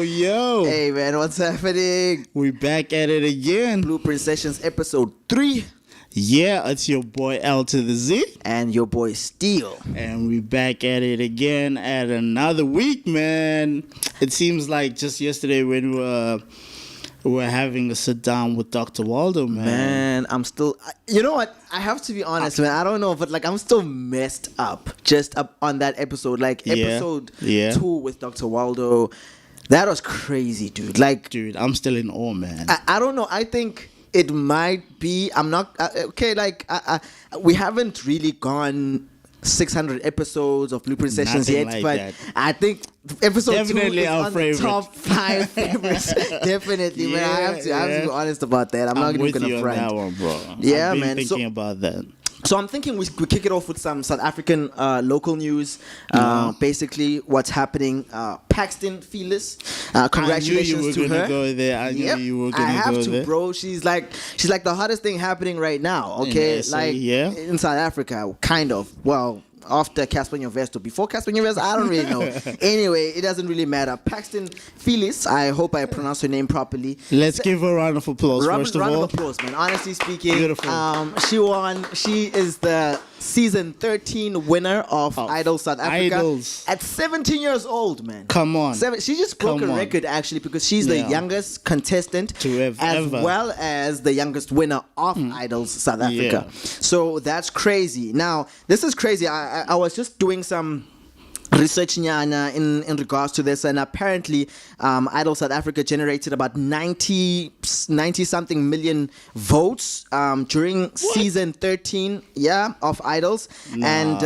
Yo. Hey man, what's happening? We back at it again. Blueprint Sessions episode 3. Yeah, it's your boy L-Zee. And your boy Steel. And we back at it again at another week, man. It seems like just yesterday when we were having a sit down with Dr. Waldo, man. Man, I'm still... You know what? I have to be honest, man. I don't know, but I'm still messed up. Just up on that episode. Episode 2 with Dr. Waldo. That was crazy, dude. Dude, I'm still in awe, man. I don't know. I think it might be... I'm not... we haven't really gone 600 episodes of Blueprint Sessions Nothing yet, like but that. I think episode Definitely 2 is our on favorite. the top 5 favorites. Definitely, man. I have to be honest about that. I'm not even going to front. That one, bro. Yeah, I've been man. thinking about that. So I'm thinking we kick it off with some South African local news. Basically, what's happening. Paxton Fearless. Congratulations to her. I knew you were going to go there. I have to, bro. She's like the hottest thing happening right now. Okay, in South Africa, kind of. Well, after Casper Nyovest or before Casper Nyovest, I don't really know. Anyway, it doesn't really matter. Paxton Fearless, I hope I pronounced her name properly. Let's give her a round of applause, first of all. Round of applause, man. Honestly speaking, beautiful. She won. She is the season 13 winner of Idol South Africa. Idols. At 17 years old, man. Come on. She just broke a record, actually, because she's the youngest contestant as well as the youngest winner of Idols South Africa. Yeah. So that's crazy. Now, this is crazy. I was just doing some research in regards to this, and apparently Idol South Africa generated about 90 something million votes during season 13 of Idols. And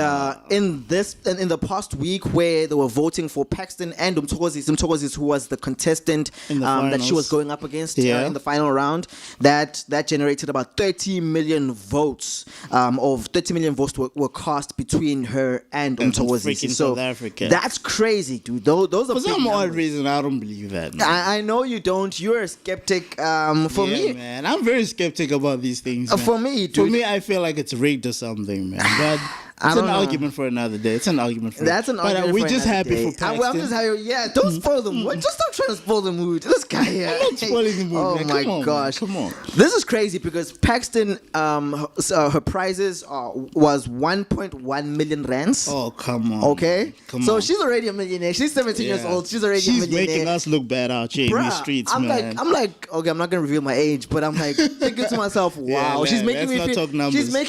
in the past week, where they were voting for Paxton and Umthokozisi, who was the contestant that she was going up against in the final round, that generated about 30 million votes. Of 30 million votes were cast between her and Umthokozisi. So Africa. That's crazy, dude. Those are for some odd reason. I don't believe that. I know you don't. You're a skeptic. For me, man, I'm very skeptic about these things. For me, dude. For me, I feel like it's rigged or something, man. But it's an argument for another day. It's an argument for. That's an argument. But we're just happy for Paxton. I'm just happy. Yeah, don't spoil the mood. Just stop trying to spoil the mood. This guy here. I'm not spoiling the mood. Oh man. my gosh! Come on. This is crazy because Paxton, her prizes was 1.1 million rands. Oh come on. Okay. So she's already a millionaire. She's 17 years old. She's already a millionaire. She's making us look bad out here in the streets, man. I'm like, okay, I'm not gonna reveal my age, but I'm like thinking to myself, wow, she's making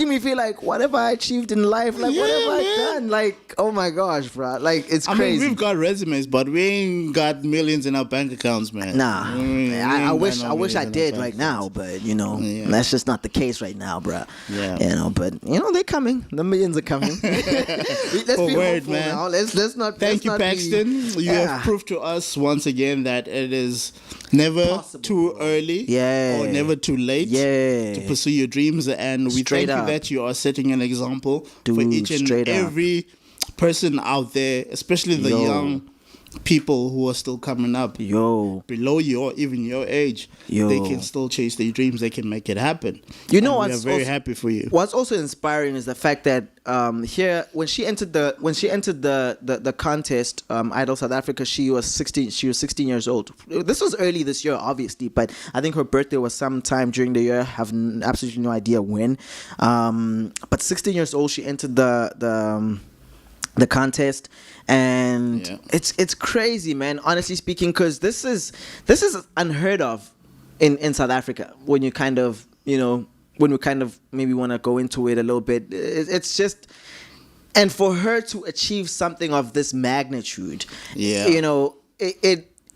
me feel like, what have I achieved in life? Like, what have I done? Like, oh my gosh, bro. Like, it's crazy. I mean, we've got resumes, but we ain't got millions in our bank accounts, man. Nah. I wish I did right now, but that's just not the case right now, bro. Yeah. But they're coming. The millions are coming. Let's be hopeful man. now. Let's not. Thank you, Paxton. You have proved to us once again that it is never too early or never too late to pursue your dreams, and we thank you that you are setting an example for each and every person out there, especially the young people who are still coming up below you or even your age. They can still chase their dreams. They can make it happen. We are very happy for you. What's also inspiring is the fact that here, when she entered the contest, Idol South Africa, she was 16 years old. This was early this year, obviously, but I think her birthday was sometime during the year. I have absolutely no idea when. But 16 years old, she entered the contest, and it's crazy, man, honestly speaking, because this is unheard of in South Africa. When you kind of when we kind of maybe want to go into it a little bit, it's just, and for her to achieve something of this magnitude,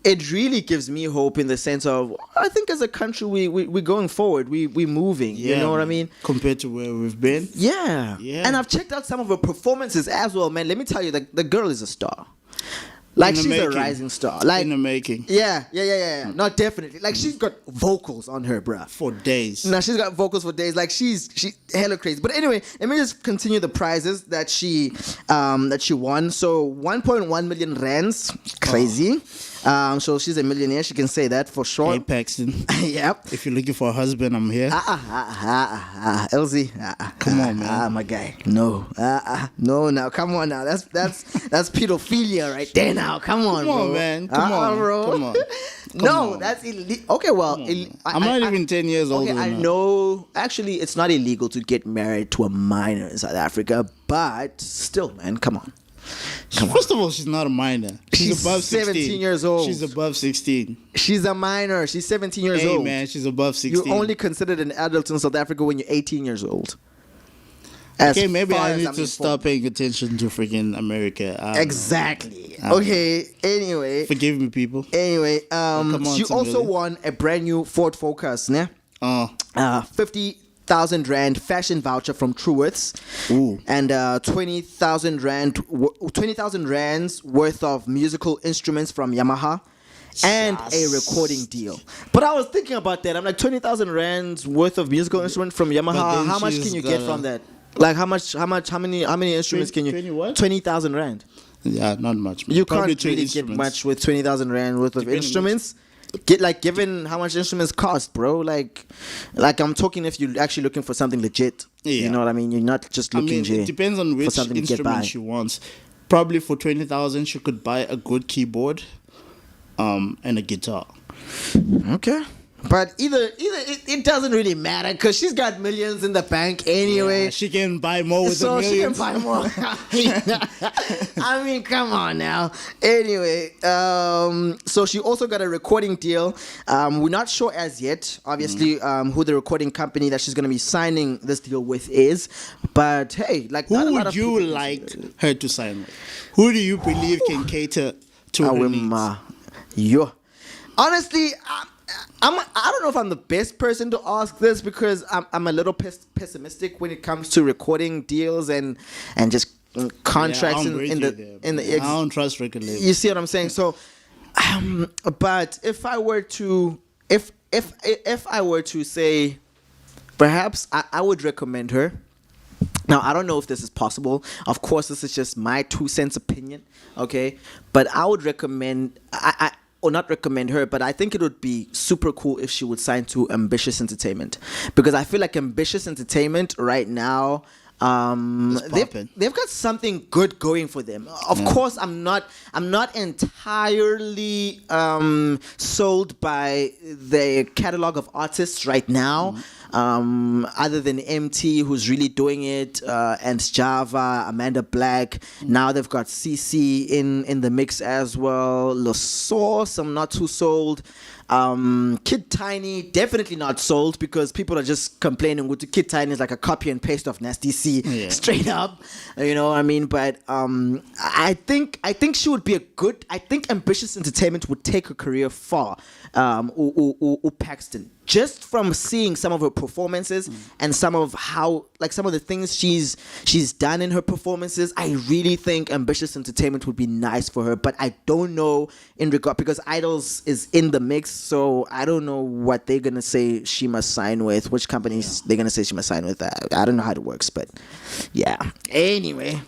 it really gives me hope in the sense of, I think as a country we're going forward, we're moving. You know what I mean? Compared to where we've been. Yeah. And I've checked out some of her performances as well, man. Let me tell you, the girl is a star. Like she's a rising star. Like in the making. Yeah. No, definitely. Like she's got vocals on her, bruh. For days. No, she's got vocals for days. Like she's hella crazy. But anyway, let me just continue the prizes that she won. So 1.1 million rands. Crazy. So she's a millionaire. She can say that for sure. Hey Paxton. Yep. If you're looking for a husband, I'm here. L-Zee. Come on, man. My guy. No. No. Now, come on. Now, that's pedophilia right there. Now, come on, Come on, bro. Man. Come on, bro. Come on. No, that's illegal. Okay, well, I'm not even 10 years old. Okay, I know. Actually, it's not illegal to get married to a minor in South Africa, but still, man, come on. First of all, she's not a minor. She's above 16. 17 years old. She's above 16. She's a minor. She's 17 years old. Hey, man, she's above 16. You're only considered an adult in South Africa when you're 18 years old. Okay, maybe I need to start paying attention to freaking America. Exactly. Okay, anyway. Forgive me, people. Anyway, she also won a brand new Ford Focus, ne? 50,000 rand fashion voucher from Truworths. Ooh. And 20,000 rands worth of musical instruments from Yamaha. And a recording deal. But I was thinking about that. I'm like, 20,000 rands worth of musical instruments from Yamaha. How much can you get from that? Like how many instruments can you? 20,000 rand. Yeah, not much. You can't really get much with 20,000 rand worth of instruments. Given how much instruments cost, bro. Like I'm talking if you're actually looking for something legit. Yeah. You know what I mean? You're not just looking. It depends on which instrument she wants. Probably for 20,000, she could buy a good keyboard, and a guitar. Okay. But either it doesn't really matter because she's got millions in the bank anyway. Yeah, she can buy more with the millions. So she can buy more. I mean, come on now. Anyway, so she also got a recording deal. We're not sure as yet, obviously, who the recording company that she's going to be signing this deal with is. But hey, like, who would you like her to sign with? Who do you believe can cater to her needs? Honestly, I don't know if I'm the best person to ask this because I'm a little pessimistic when it comes to recording deals and just contracts in the I don't trust record labels. You see what I'm saying? So, but if I were to say, perhaps I would recommend her. Now, I don't know if this is possible. Of course, this is just my 2 cents opinion, okay? But I would recommend or not recommend her, but I think it would be super cool if she would sign to Ambitious Entertainment, because I feel like Ambitious Entertainment right now, they've got something good going for them. Of course, I'm not entirely sold by the catalog of artists right now. Other than MT, who's really doing it, and Java, Amanda Black. Now they've got CC in the mix as well. La Source, I'm not too sold. Kid Tiny, definitely not sold because people are just complaining. Kid Tiny is like a copy and paste of Nasty C, straight up. You know what I mean? But I think she would be a good. I think Ambitious Entertainment would take her career far. Paxton, just from seeing some of her performances and some of the things she's done in her performances, I really think Ambitious Entertainment would be nice for her. But I don't know in regard, because Idols is in the mix, so I don't know what they're gonna say she must sign with, which companies they're gonna say she must sign with. I don't know how it works, but yeah. Anyway,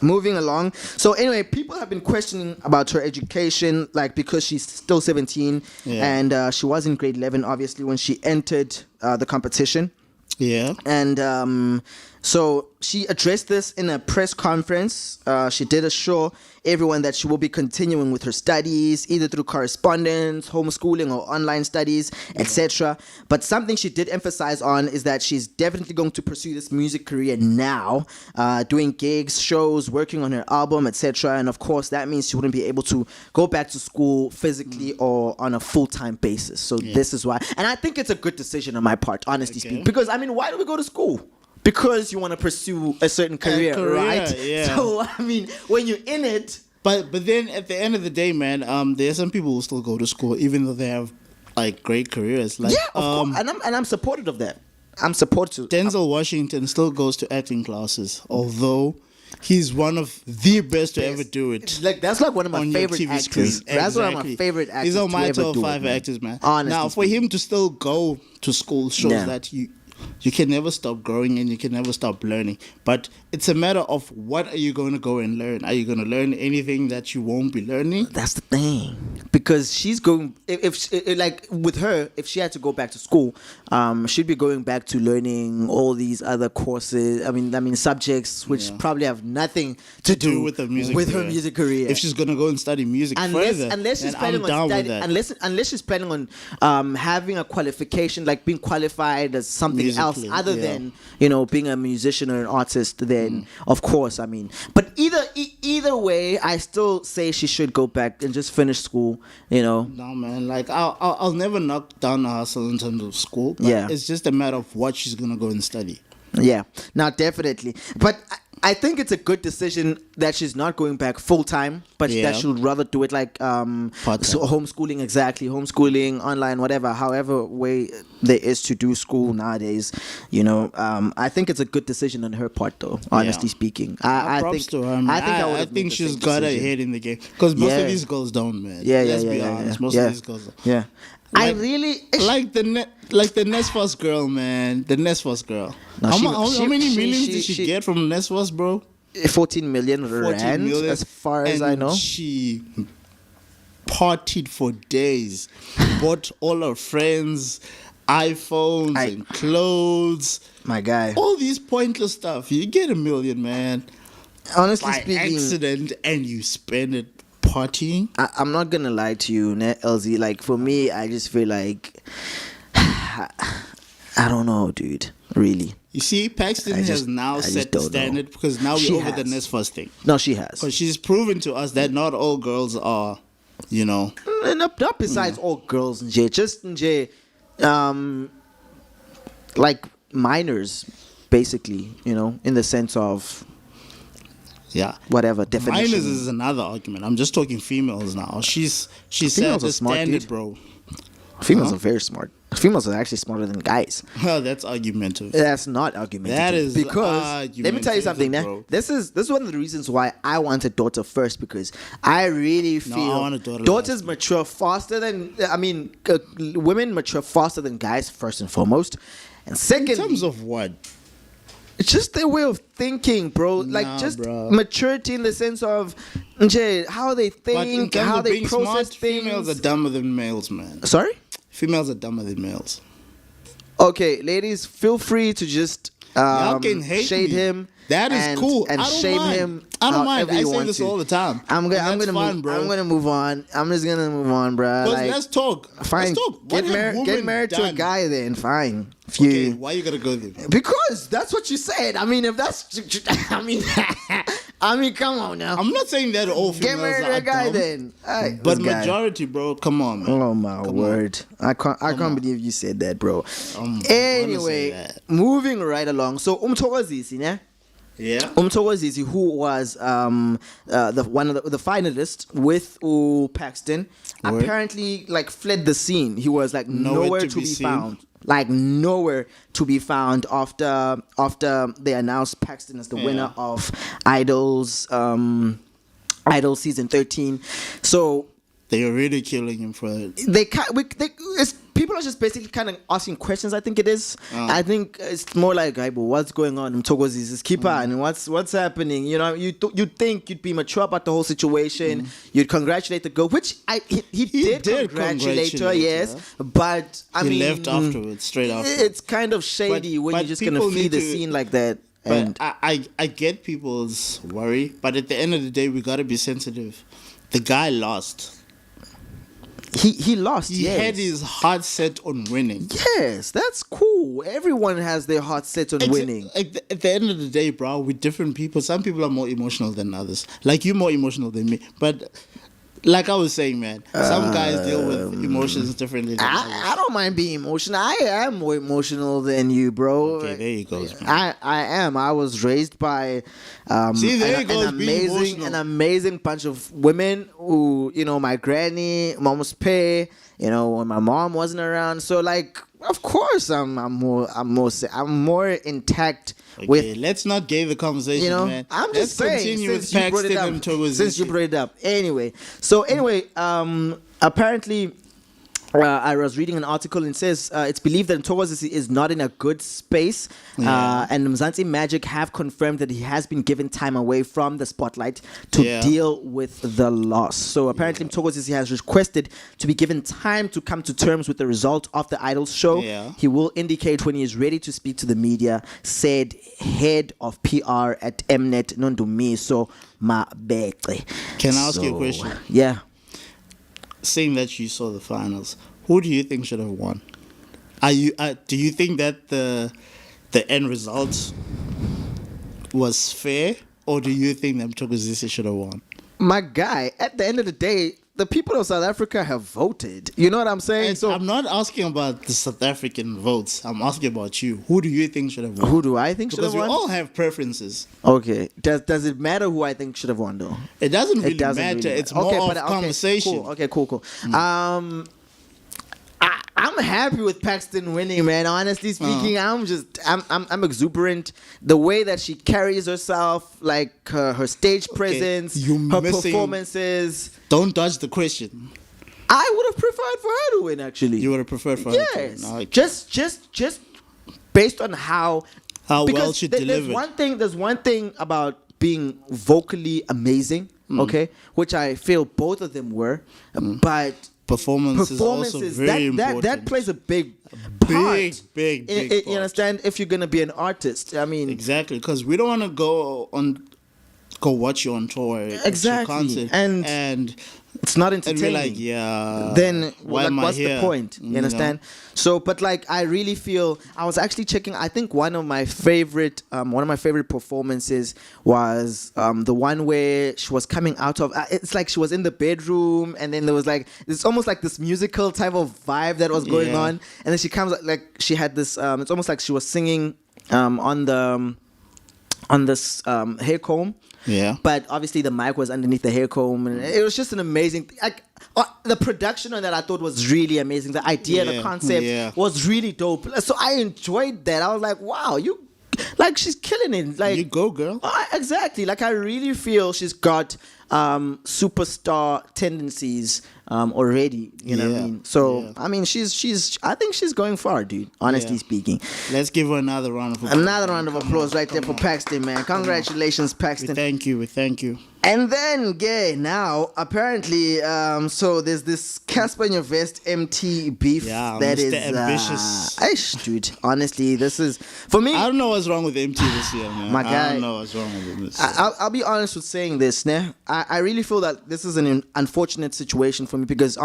moving along. So anyway, people have been questioning about her education, like because she's still 17 and she was in grade 11, obviously, when she entered the competition. Yeah. And so she addressed this in a press conference. She did assure everyone that she will be continuing with her studies, either through correspondence, homeschooling, or online studies, etc. But something she did emphasize on is that she's definitely going to pursue this music career now, doing gigs, shows, working on her album, etc. And of course, that means she wouldn't be able to go back to school physically or on a full-time basis. So this is why. And I think it's a good decision on my part, honestly speaking. Because, I mean, why do we go to school? Because you want to pursue a certain career, right? Yeah. So, I mean, when you're in it... But then at the end of the day, man, there are some people who still go to school even though they have, like, great careers. Like, of course. And I'm supportive of that. I'm supportive. Denzel Washington still goes to acting classes, although he's one of the best to ever do it. Like that's like one of my favorite actors. Screen. That's one of my favorite actors. He's on my top 5 actors, man. Honestly now, for him to still go to school shows that you can never stop growing and you can never stop learning. But it's a matter of what are you going to go and learn? Are you going to learn anything that you won't be learning? That's the thing. Because she's going, if like with her, if she had to go back to school, she'd be going back to learning all these other courses. I mean subjects which probably have nothing to do with her music career. If she's going to go and study music further, unless she's planning on studying, unless she's planning on having a qualification, like being qualified as something else other than being a musician or an artist, then of course, I mean, but either way, I still say she should go back and just finish school. No, man, like I'll never knock down her hustle in terms of school, but it's just a matter of what she's gonna go and study. Now definitely, but I think it's a good decision that she's not going back full time, but that she would rather do it like homeschooling, homeschooling, online, whatever, however way there is to do school nowadays. I think it's a good decision on her part, though. Honestly speaking, I think she's got her head in the game because most of these girls don't, man. Let's be honest, most of these girls don't. Yeah. I really like the Nesfos girl, man. The Nesfos girl. No, how many millions did she get from Nesfos, bro? 14 million rand, as far as I know. She partied for days, bought all her friends iPhones and clothes. My guy. All these pointless stuff. You get 1 million, man. Honestly by speaking, accident, and you spend it partying. I'm not gonna lie to you, L-Zee. Like for me, I just feel like I don't know, dude. Really. You see, Paxton has now set the standard because now we're over the Nesfos thing. No, she has. Because she's proven to us that not all girls are, Not besides all girls, just like minors, basically, in the sense of whatever definition. Minors is another argument. I'm just talking females now. She's set the standard, bro. Females are very smart. Females are actually smarter than guys. Well, that's argumentative. That's not argumentative. That is because let me tell you something. This is one of the reasons why I want a daughter first, because I really feel daughters mature faster than women mature faster than guys, first and foremost, and second. In terms of what? It's just their way of thinking, bro. Maturity in the sense of how they think, how they process things. Females are dumber than males, man. Sorry? Females are dumber than males. Okay, ladies, feel free to just shade him. That is cool. And shame him. I don't mind. I say this all the time. I'm gonna move on. I'm just gonna move on, bro. Let's talk. Fine. Let's talk. Get married to a guy, then fine. Okay, why you gotta go there? Because that's what you said. I mean, if that's, I mean, come on now. I'm not saying that all females get married to a guy dumb, then. Right, but majority, bro. Come on, man. Oh my word! I can't believe you said that, bro. Anyway, moving right along. So Umthokozisi, ne? Yeah. Umthokozisi, who was one of the finalists with Paxton, apparently fled the scene. He was nowhere to be found. Nowhere to be found after they announced Paxton as the winner of Idol season 13. So they are really killing him for it. People are just basically kind of asking questions. I think it is. I think it's more like, hey, but what's going on? Mthokozisi's keeper and what's happening? You'd think you'd be mature about the whole situation. You'd congratulate the girl, which he did congratulate her, yes. But he left afterwards, straight after. It's kind of shady when you're just gonna feed the scene like that. But I get people's worry, but at the end of the day, we gotta be sensitive. The guy lost. He lost. He had his heart set on winning. Yes, that's cool. Everyone has their heart set on winning. At the end of the day, bro, we're different people. Some people are more emotional than others. Like, you're more emotional than me. But like I was saying, man, some guys deal with emotions differently than others. I don't mind being emotional. I am more emotional than you, bro. Okay, there you go, man. I am. I was raised by an amazing bunch of women who, my granny, mama's pay, when my mom wasn't around. So Of course, I'm more intact. Okay, with. Let's not gay the conversation, man. I'm just saying. Since you brought it up, anyway. So apparently. I was reading an article and it says it's believed that Thokozisi is not in a good space, and Mzansi Magic have confirmed that he has been given time away from the spotlight to deal with the loss. So apparently Thokozisi has requested to be given time to come to terms with the result of the Idols show. He will indicate when he is ready to speak to the media, said head of PR at Mnet Nondumiso Mabete. Can I ask you a question? Yeah. Saying that you saw the finals, who do you think should have won? Do you think that the end result was fair, or do you think that Thokozisi should have won? My guy, at the end of the day, the people of South Africa have voted. You know what I'm saying? So I'm not asking about the South African votes. I'm asking about you. Who do you think should have won? Who do I think should have won? Because we all have preferences. Okay. Does it matter who I think should have won, though? It doesn't really matter. It's more of conversation. Cool. I'm happy with Paxton winning, man. Honestly speaking, I'm exuberant. The way that she carries herself, like her stage presence, her performances. Don't dodge the question. I would have preferred for her to win, actually. You would have preferred for her to win? Yes. Just based on how well she delivered. There's one thing about being vocally amazing, okay, which I feel both of them were, but performances also very important. That plays a big part. Big part. You understand? If you're gonna be an artist, I mean, exactly, because we don't want to go watch you on tour, exactly, and it's not entertaining. And then what's the point? You understand? So, but I really feel I was actually checking. I think one of my favorite performances was the one where she was coming out of. It's like she was in the bedroom, and then there was it's almost like this musical type of vibe that was going on, and then she comes she had this. It's almost like she was singing on this hair comb. Yeah. But obviously the mic was underneath the hair comb, and it was just an amazing. The production on that I thought was really amazing. The idea, the concept was really dope. So I enjoyed that. I was like, wow, she's killing it. You go, girl. Exactly. I really feel she's got superstar tendencies already. You know what I mean? So I mean, I think she's going far, dude. Honestly speaking. Let's give her another round of applause. Another round of applause right there for Paxton, man. Congratulations, Paxton. We thank you. And then, now apparently, so there's this Casper in Your Vest MT beef that Mr. is ambitious. Dude, honestly, this is for me. I don't know what's wrong with MT this year, man. My guy, I don't know what's wrong with him this year. I'll be honest with saying this, né? I really feel that this is an unfortunate situation for me because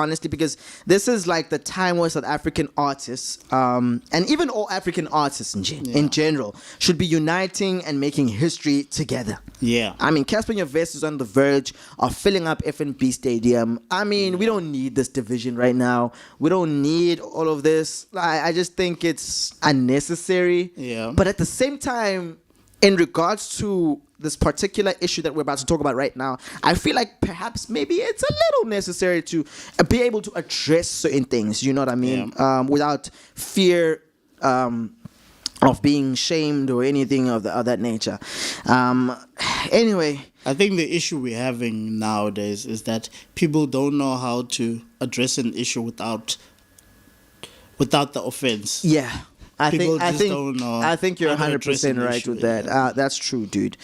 this is the time where South African artists, and even all African artists in general, should be uniting and making history together. Yeah. I mean, Casper in Your Vest is on the verge of filling up FNB Stadium. I mean, we don't need this division right now. We don't need all of this. I just think it's unnecessary. Yeah. But at the same time, in regards to this particular issue that we're about to talk about right now, I feel like perhaps maybe it's a little necessary to be able to address certain things, you know what I mean? Yeah. Without fear of being shamed or anything of that nature. Anyway, I think the issue we're having nowadays is that people don't know how to address an issue without the offense. Yeah. I think don't know. I think you're 100% right with that. That's true, dude.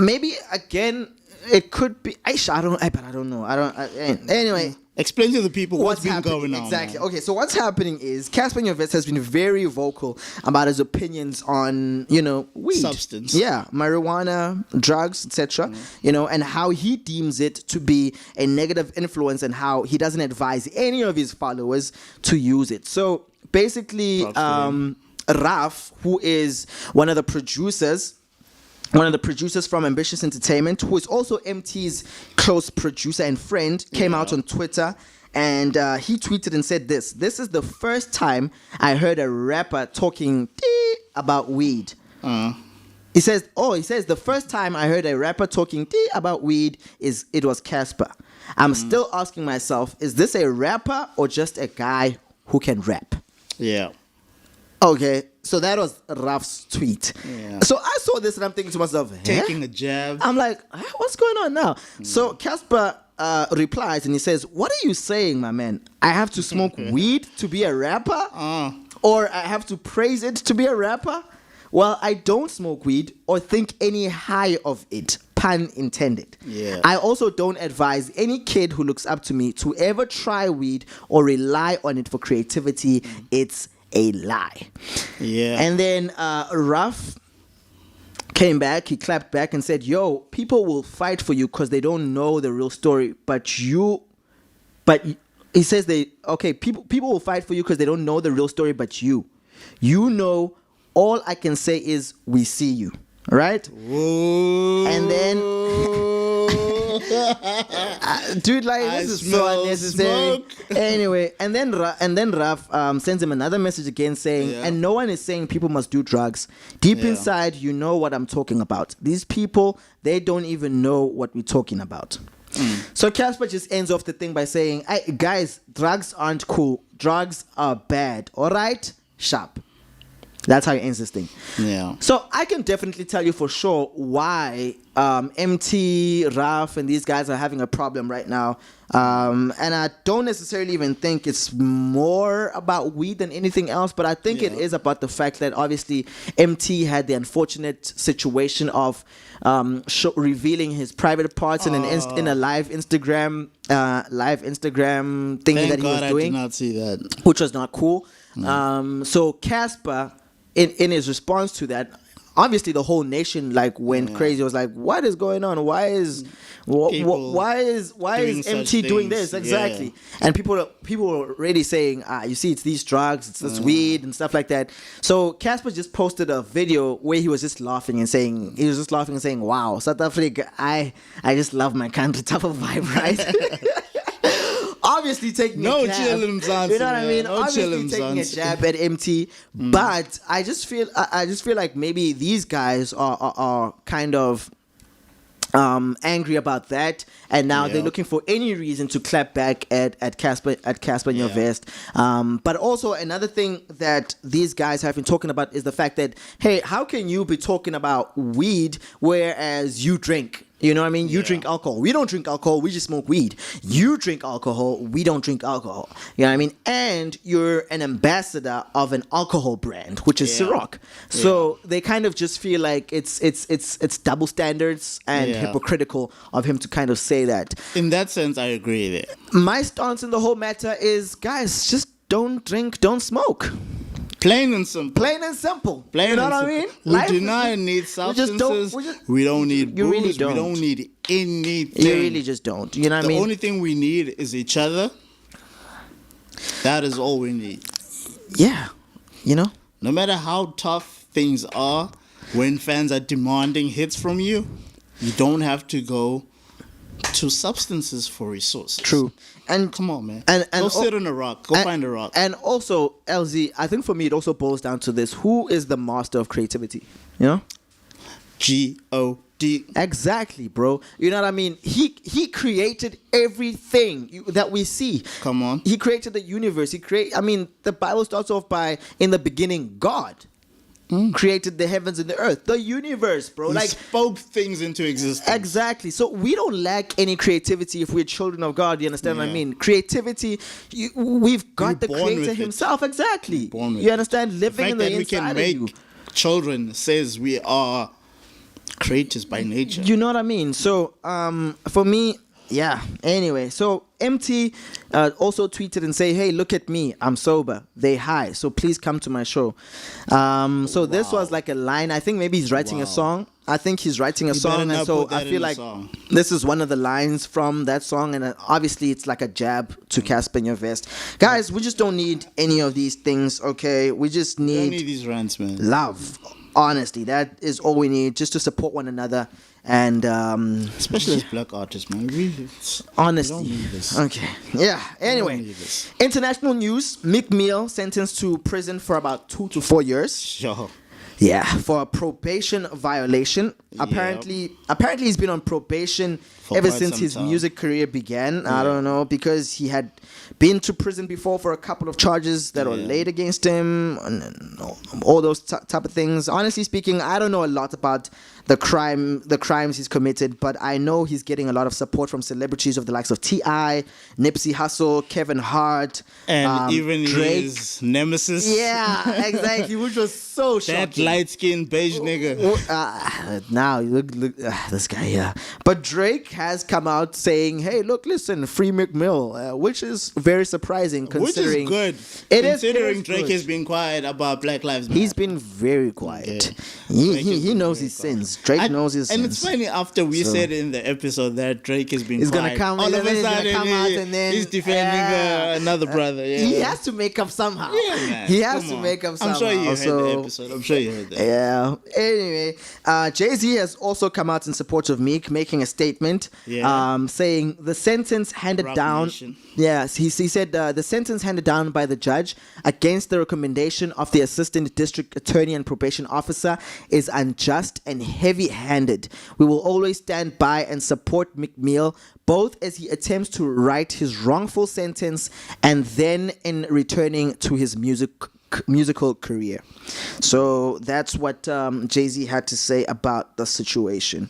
Maybe again, it could be. I don't know. Anyway. Explain to the people what's been going on. Exactly. Man. Okay, so what's happening is Casper in Your Vest has been very vocal about his opinions on, weed. Substance. Yeah, marijuana, drugs, etc. And how he deems it to be a negative influence and how he doesn't advise any of his followers to use it. So basically, Raf, who is one of the producers from Ambitious Entertainment, who is also MT's close producer and friend, came out on Twitter and he tweeted and said this is the first time I heard a rapper talking about weed. He says the first time I heard a rapper talking about weed it was Casper. I'm still asking myself, is this a rapper or just a guy who can rap? Yeah. Okay, so that was Raf's tweet. Yeah. So I saw this and I'm thinking to myself, taking a jab. I'm like, what's going on now? So Casper replies and he says, "What are you saying, my man? I have to smoke weed to be a rapper? Or I have to praise it to be a rapper? Well, I don't smoke weed or think any high of it." Pun intended. Yeah. I also don't advise any kid who looks up to me to ever try weed or rely on it for creativity. It's a lie. Yeah. And then Raf came back, he clapped back and said, "Yo, people will fight for you because they don't know the real story, but he says people will fight for you because they don't know the real story, but you know, all I can say is we see you." Right? Whoa. And then dude, like, this is so unnecessary. Anyway, and then Raf sends him another message again saying, "And no one is saying people must do drugs. Deep inside, you know what I'm talking about. These people, they don't even know what we're talking about." So Casper just ends off the thing by saying, "Guys, drugs aren't cool. Drugs are bad. All right? Sharp." That's how he ends this thing. Yeah. So I can definitely tell you for sure why MT, Raf, and these guys are having a problem right now. And I don't necessarily even think it's more about weed than anything else, but I think it is about the fact that obviously MT had the unfortunate situation of revealing his private parts in a live Instagram thingy that he was doing. I did not see that, which was not cool. So Casper, in his response to that, obviously the whole nation went crazy. It was like, what is going on? Why is MT doing this? Exactly. And people were already saying, you see, it's these drugs, it's this weed and stuff like that. So Casper just posted a video where he was just laughing and saying, "Wow, South Africa, I just love my country," type of vibe, right? Obviously taking a jab. You know what I mean? Obviously taking a jab at MT. But I just feel like maybe these guys are kind of angry about that, and now they're looking for any reason to clap back at Casper in your vest. But also another thing that these guys have been talking about is the fact that, hey, how can you be talking about weed whereas you drink? You know what I mean? You drink alcohol. We don't drink alcohol. We just smoke weed. You drink alcohol. We don't drink alcohol. You know what I mean? And you're an ambassador of an alcohol brand, which is Ciroc. So they kind of just feel like it's double standards and hypocritical of him to kind of say that. In that sense, I agree there. My stance in the whole matter is, guys, just don't drink, don't smoke. Plain and simple. You know what I mean? We do not need substances. We don't need booze. Really don't. We don't need anything. You really just don't. You know what I mean? The only thing we need is each other. That is all we need. Yeah. You know? No matter how tough things are, when fans are demanding hits from you, you don't have to go to substances for resources. True. And come on, man. And go sit on a rock. Go find a rock. And also, L-Zee, I think for me it also boils down to this: who is the master of creativity? You know? G-O-D. Exactly, bro. You know what I mean? He created everything that we see. Come on. He created the universe. The Bible starts off by, in the beginning, God created the heavens and the earth, the universe, bro. He spoke things into existence. Exactly. So we don't lack any creativity if we're children of God. You understand what I mean? Creativity, we've got the Creator Himself. Exactly. You understand? Living in the inside of you. Children says we are creators by nature. You know what I mean? So for me, yeah. Anyway, so MT also tweeted and say, "Hey, look at me. I'm sober. They high. So please come to my show." So this was like a line. I think maybe he's writing a song. And so I feel like this is one of the lines from that song, and obviously it's like a jab to Casper in your vest. Guys, we just don't need any of these things, okay? We just need these rants, man. Love. Honestly, that is all we need, just to support one another. And especially as black artists, man, really. Honestly, we don't need this. Okay, yeah. Anyway, international news: Meek Mill sentenced to prison for about 2 to 4 years. Sure. Yeah, for a probation violation. Apparently he's been on probation ever since his music career began. I don't know, because he had been to prison before for a couple of charges that were laid against him, and all those type of things. Honestly speaking, I don't know a lot about the crimes he's committed, but I know he's getting a lot of support from celebrities of the likes of T.I., Nipsey Hussle, Kevin Hart, and even Drake. His nemesis. Yeah, exactly, which was so shocking. That light-skinned beige nigga. Now look this guy here. But Drake has come out saying, "Hey, look, listen, free McMill," which is very surprising considering. Which is good. Considering Drake has been quiet about Black Lives Matter. He's been very quiet. He knows his sins. Drake knows his sins. And it's funny, after we said in the episode that Drake has been quiet, gonna come, all of a sudden come out and then he's defending another brother. Yeah. He has to make up somehow. Yeah, man. He has to make up somehow. I'm sure you heard the episode. I'm sure you heard that. Yeah. Anyway, Jay-Z has also come out in support of Meek, making a statement saying the sentence handed down. Yes, he said the sentence handed down by the judge against the recommendation of the assistant district attorney and probation officer is unjust and heavy-handed. We will always stand by and support McMill, both as he attempts to right his wrongful sentence and then in returning to his musical career. So that's what Jay-Z had to say about the situation.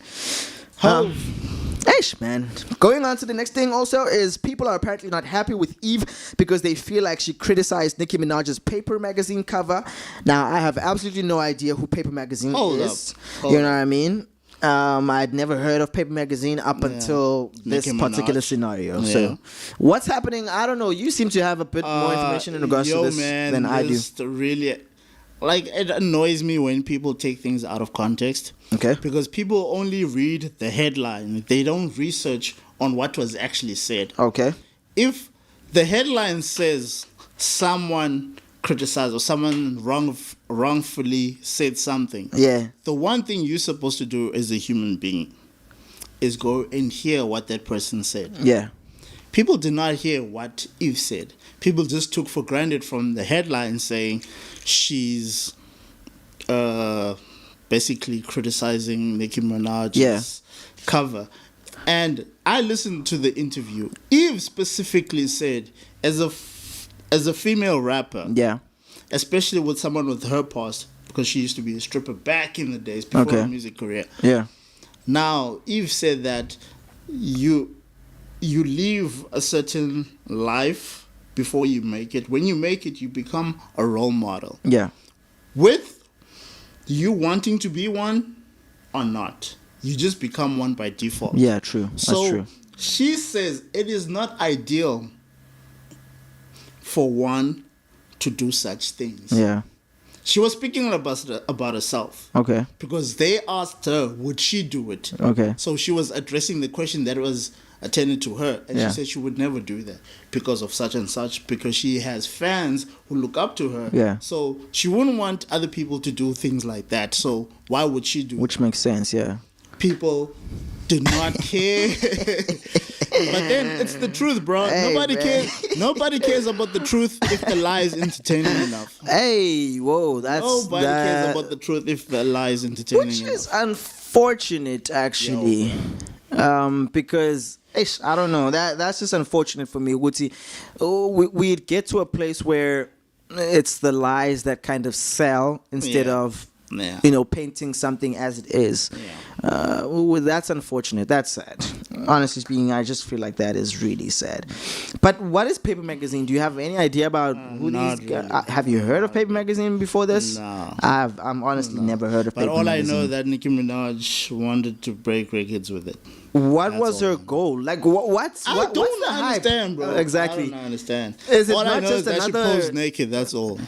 Man. Going on to the next thing also is people are apparently not happy with Eve because they feel like she criticized Nicki Minaj's Paper magazine cover. Now, I have absolutely no idea who Paper magazine is. You know what I mean? I'd never heard of Paper magazine up until this particular scenario. Yeah. So, what's happening? I don't know. You seem to have a bit more information in regards to this than I do. Really, it annoys me when people take things out of context. Okay. Because people only read the headline. They don't research on what was actually said. Okay. If the headline says someone criticized or someone wrongfully said something, the one thing you're supposed to do as a human being is go and hear what that person said. Yeah. People did not hear what Eve said. People just took for granted from the headline saying she's basically criticizing Nicki Minaj's cover. And I listened to the interview. Eve specifically said, as a female rapper, especially with someone with her past, because she used to be a stripper back in the days before her music career. Yeah. Now, Eve said that you live a certain life before you make it. When you make it, you become a role model. Yeah. With you wanting to be one or not, you just become one by default. Yeah, true. That's true. She says it is not ideal for one to do such things. Yeah. She was speaking about herself. Okay. Because they asked her, would she do it? Okay. So she was addressing the question that was attended to her. And she said she would never do that because of such and such, because she has fans who look up to her. Yeah. So she wouldn't want other people to do things like that. So why would she do Which makes sense, yeah. People do not care. But then it's the truth, bro. Hey, Nobody cares about the truth if the lie is entertaining enough. Hey, whoa, nobody cares about the truth if the lie is entertaining enough. Which is unfortunate, actually. Because I don't know. That's just unfortunate for me, Woodsy. We'd get to a place where it's the lies that kind of sell instead of painting something as it is. That's unfortunate. That's sad. Honestly speaking, I just feel like that is really sad. But what is Paper Magazine? Do you have any idea about who these guys? Have you heard of Paper Magazine before this? No. I'm honestly never heard of Paper Magazine. But all I know is that Nicki Minaj wanted to break records with it. What was her goal? Like, what's I don't understand, bro. Exactly. I don't understand. Is it all not I know just is that another... she posed naked, that's all.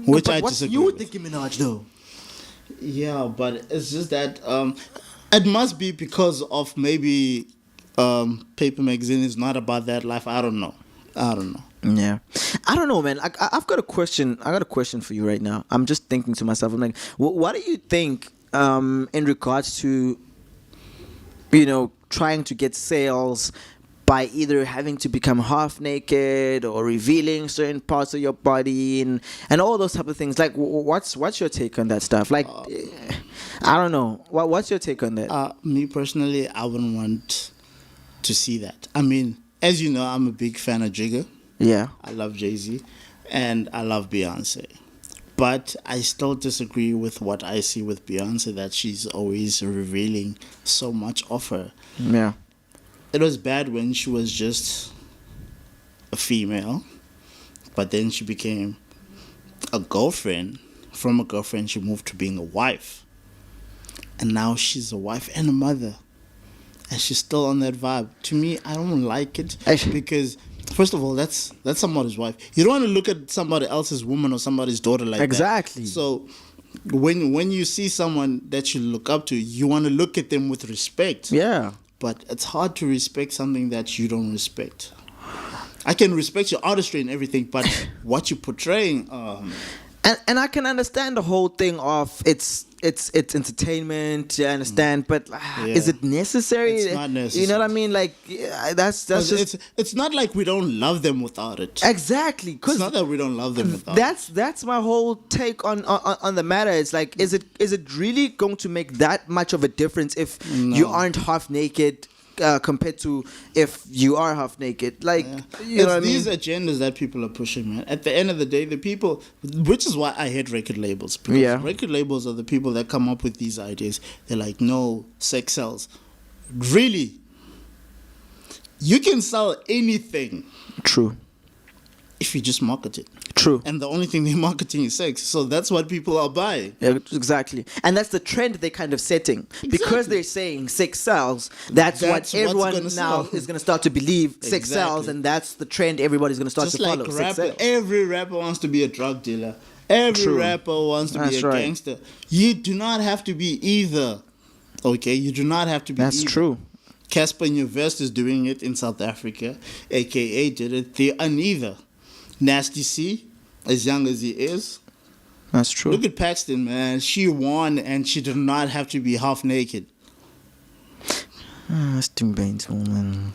Which I what's disagree new with Nicki Minaj, though? Yeah, but it's just that it must be because of maybe Paper Magazine is not about that life. I don't know. Yeah, I don't know, man. I've got a question. I got a question for you right now. I'm just thinking to myself. I'm like, what do you think in regards to trying to get sales by either having to become half naked or revealing certain parts of your body and all those type of things. Like, what's your take on that stuff? Like, I don't know. What's your take on that? Me personally, I wouldn't want to see that. I mean, as you know, I'm a big fan of Jigga. Yeah. I love Jay-Z and I love Beyonce. But I still disagree with what I see with Beyonce, that she's always revealing so much of her. Yeah. It was bad when she was just a female, but then she became a girlfriend. From a girlfriend, she moved to being a wife. And now she's a wife and a mother. And she's still on that vibe. To me, I don't like it because, first of all, that's somebody's wife. You don't want to look at somebody else's woman or somebody's daughter like that. Exactly. So when you see someone that you look up to, you want to look at them with respect. Yeah. But it's hard to respect something that you don't respect. I can respect your artistry and everything, but what you're portraying... And I can understand the whole thing of it's entertainment, I understand, but is it necessary? It's not necessary. You know what I mean? Like, that's just... It's not like we don't love them without it. Exactly. It's not that we don't love them without it. That's my whole take on the matter. It's like, is it really going to make that much of a difference if you aren't half naked compared to if you are half naked? Like, you know what I mean? These agendas that people are pushing, man. At the end of the day, the people, which is why I hate record labels. Because record labels are the people that come up with these ideas. They're like, no, sex sells. Really? You can sell anything. True. If you just market it. True. And the only thing they're marketing is sex. So that's what people are buying. Yeah, exactly. And that's the trend they're kind of setting. Exactly. Because they're saying sex sells, that's what everyone now is going to start to believe. Sex sells, and that's the trend everybody's going to start to follow. Just like every rapper wants to be a drug dealer. Every rapper wants to be a gangster. You do not have to be either. Okay? You do not have to be either. That's true. Casper Nyovest is doing it in South Africa. AKA did it. They are neither. Nasty C, as young as he is. That's true. Look at Paxton, man. She won and she did not have to be half naked. That's too painful, man.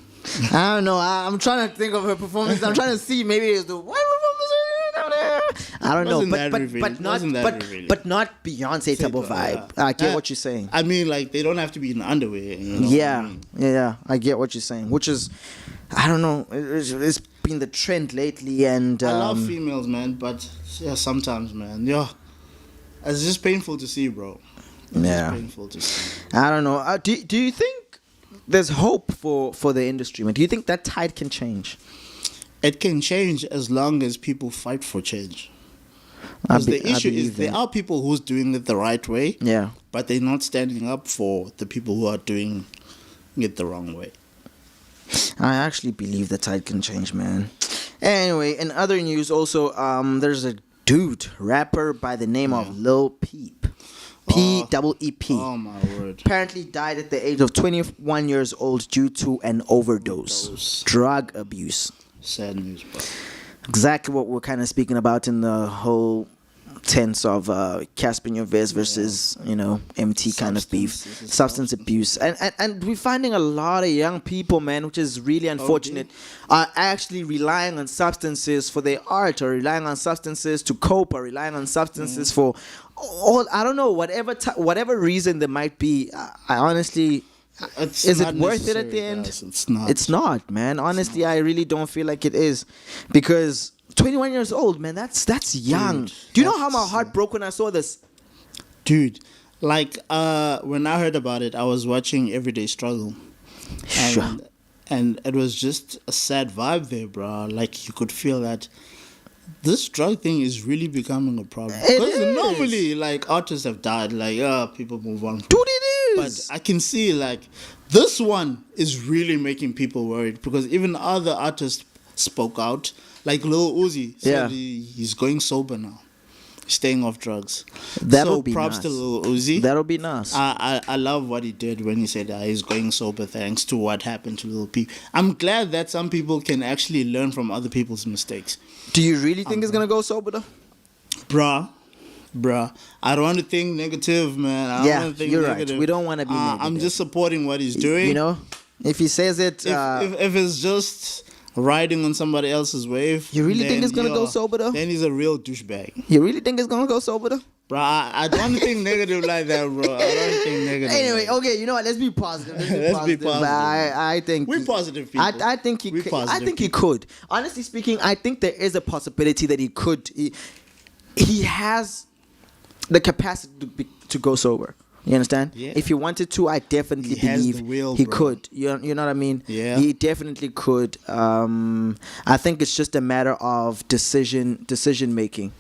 I don't know. I'm trying to think of her performance. I'm trying to see maybe it's the what performance. I don't know, but not Beyonce type of vibe. I get what you're saying. I mean, like, they don't have to be in underwear. You know yeah. I get what you're saying, which is, I don't know. It's been the trend lately, and I love females, man, but sometimes, man, it's just painful to see, bro. It's just painful to see. I don't know. Do you think there's hope for the industry, man? Do you think that tide can change? It can change as long as people fight for change. Because the issue is there are people who's doing it the right way, but they're not standing up for the people who are doing it the wrong way. I actually believe the tide can change, man. Anyway, in other news also, there's a rapper by the name of Lil Peep. P-E-E-P. Oh, my word. Apparently died at the age of 21 years old due to an overdose. Drug abuse. Sad news, bro. Exactly what we're kind of speaking about in the whole tense of Casper Nyovest versus MT kind of beef, substance abuse, and we're finding a lot of young people, man, which is really unfortunate, are actually relying on substances for their art, or relying on substances to cope, or relying on substances for all, I don't know, whatever reason there might be. I honestly. Is it worth it at the end? It's not, man. Honestly, I really don't feel like it is, because 21 years old, man, that's young. Do you know how my heart broke when I saw this? Dude, like, when I heard about it, I was watching Everyday Struggle. And it was just a sad vibe there, bro. Like, you could feel that this drug thing is really becoming a problem. Because normally, like, artists have died. Like, people move on. Dude, it is. But I can see, like, this one is really making people worried, because even other artists spoke out. Like Lil Uzi said he's going sober now. He's staying off drugs. That'll be props nice. to Lil Uzi. That'll be nice. I love what he did when he said he's going sober thanks to what happened to Lil Peep. I'm glad that some people can actually learn from other people's mistakes. Do you really think he's going to go sober though? Bruh, I don't want to think negative, man. I don't want to think you're negative. right. We don't want to be negative. I'm just supporting what he's doing. You know? If he says it, if it's just riding on somebody else's wave, you really think it's gonna go sober though? Then he's a real douchebag. You really think it's gonna go sober though? Bro, I don't think negative like that, bro. I don't think negative. Anyway, okay, you know what? Let's be positive. Let's be positive. I think we're positive people. I think he could. I think he could. Honestly speaking, I think there is a possibility that he could. He has the capacity to go sober. You understand? Yeah. If he wanted to, I definitely believe he could. You know what I mean? Yeah. He definitely could. I think it's just a matter of decision making,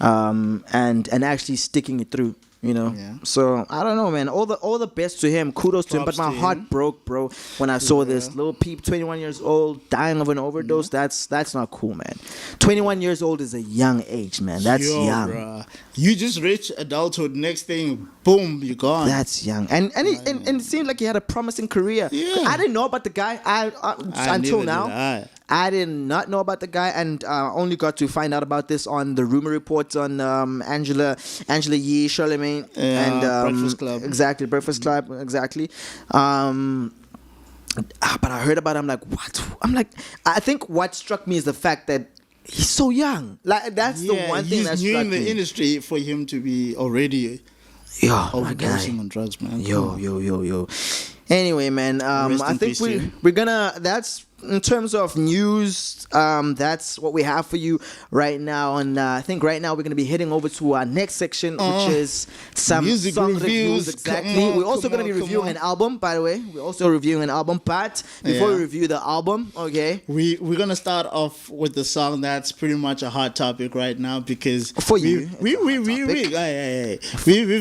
and actually sticking it through. You know, so I don't know, man. All the best to him. Kudos to him. But my heart broke, bro, when I saw this little peep, 21 years old, dying of an overdose. That's not cool, man. 21 years old is a young age, man. That's young. Bro. You just reach adulthood. Next thing, boom, you're gone. That's young, and it seemed like he had a promising career. Yeah. I didn't know about the guy. Until now. I did not know about the guy, and only got to find out about this on the rumor reports on Angela Yee, Charlemagne, and Breakfast Club. Exactly, Breakfast Club, exactly. But I heard about it. I'm like, what? I think what struck me is the fact that he's so young. Like that's the one thing that struck me. He's new in the industry for him to be already overdosing on drugs, man. Yo. Anyway, man, I think we're gonna. That's in terms of news. That's what we have for you right now, and I think right now we're gonna be heading over to our next section, which is some music song reviews. Exactly. We're also gonna be reviewing an album, by the way. We're also reviewing an album, but before we review the album, okay, we're gonna start off with the song that's pretty much a hot topic right now because for you, we've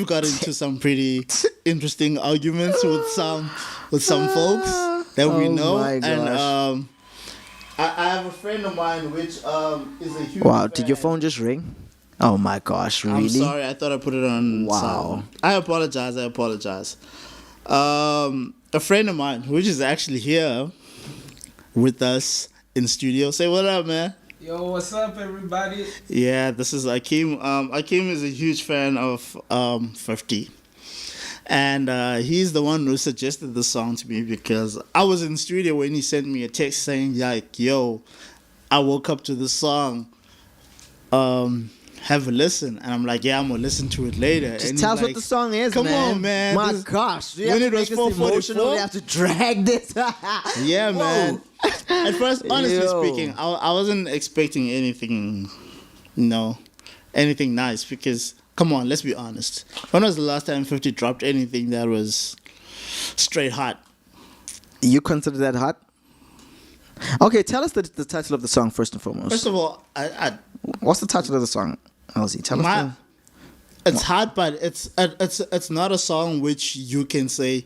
got into some pretty interesting arguments with some folks that we know, and I have a friend of mine which is a huge fan. Did your phone just ring? Oh my gosh, really? I'm sorry, I thought I put it on sound. I apologize. A friend of mine which is actually here with us in studio. Say what up, man. Yo, what's up, everybody? Yeah, this is Akeem. Akeem is a huge fan of 50. And he's the one who suggested the song to me because I was in the studio when he sent me a text saying like, yo, I woke up to this song. Have a listen. And I'm like, yeah, I'm going to listen to it later. Just tell us what the song is, man. Come on, man. My gosh. When it was 4:44. We have to drag this. Yeah, man. At first, honestly speaking, I wasn't expecting anything, anything nice because... Come on, let's be honest. When was the last time 50 dropped anything that was straight hot? You consider that hot? Okay, tell us the title of the song first and foremost. First of all, what's the title of the song, L-Zee? Tell us. It's hot, but it's not a song which you can say,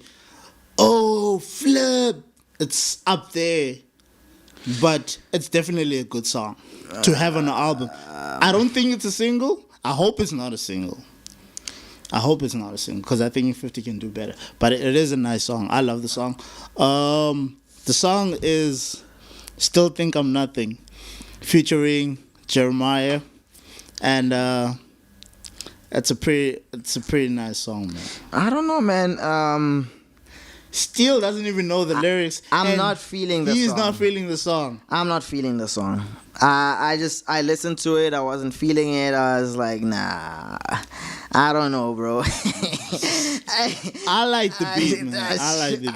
oh, flip. It's up there, but it's definitely a good song to have on an album. I don't think it's a single. I hope it's not a single because I think 50 can do better. But it is a nice song. I love the song. The song is Still Think I'm Nothing, featuring Jeremiah, and it's a pretty nice song, man. I don't know, man. Steel doesn't even know the lyrics. I'm not feeling the song. He's not feeling the song. I'm not feeling the song. I listened to it. I wasn't feeling it. I was like, nah. I don't know, bro. I like the beat, man. I like the beat.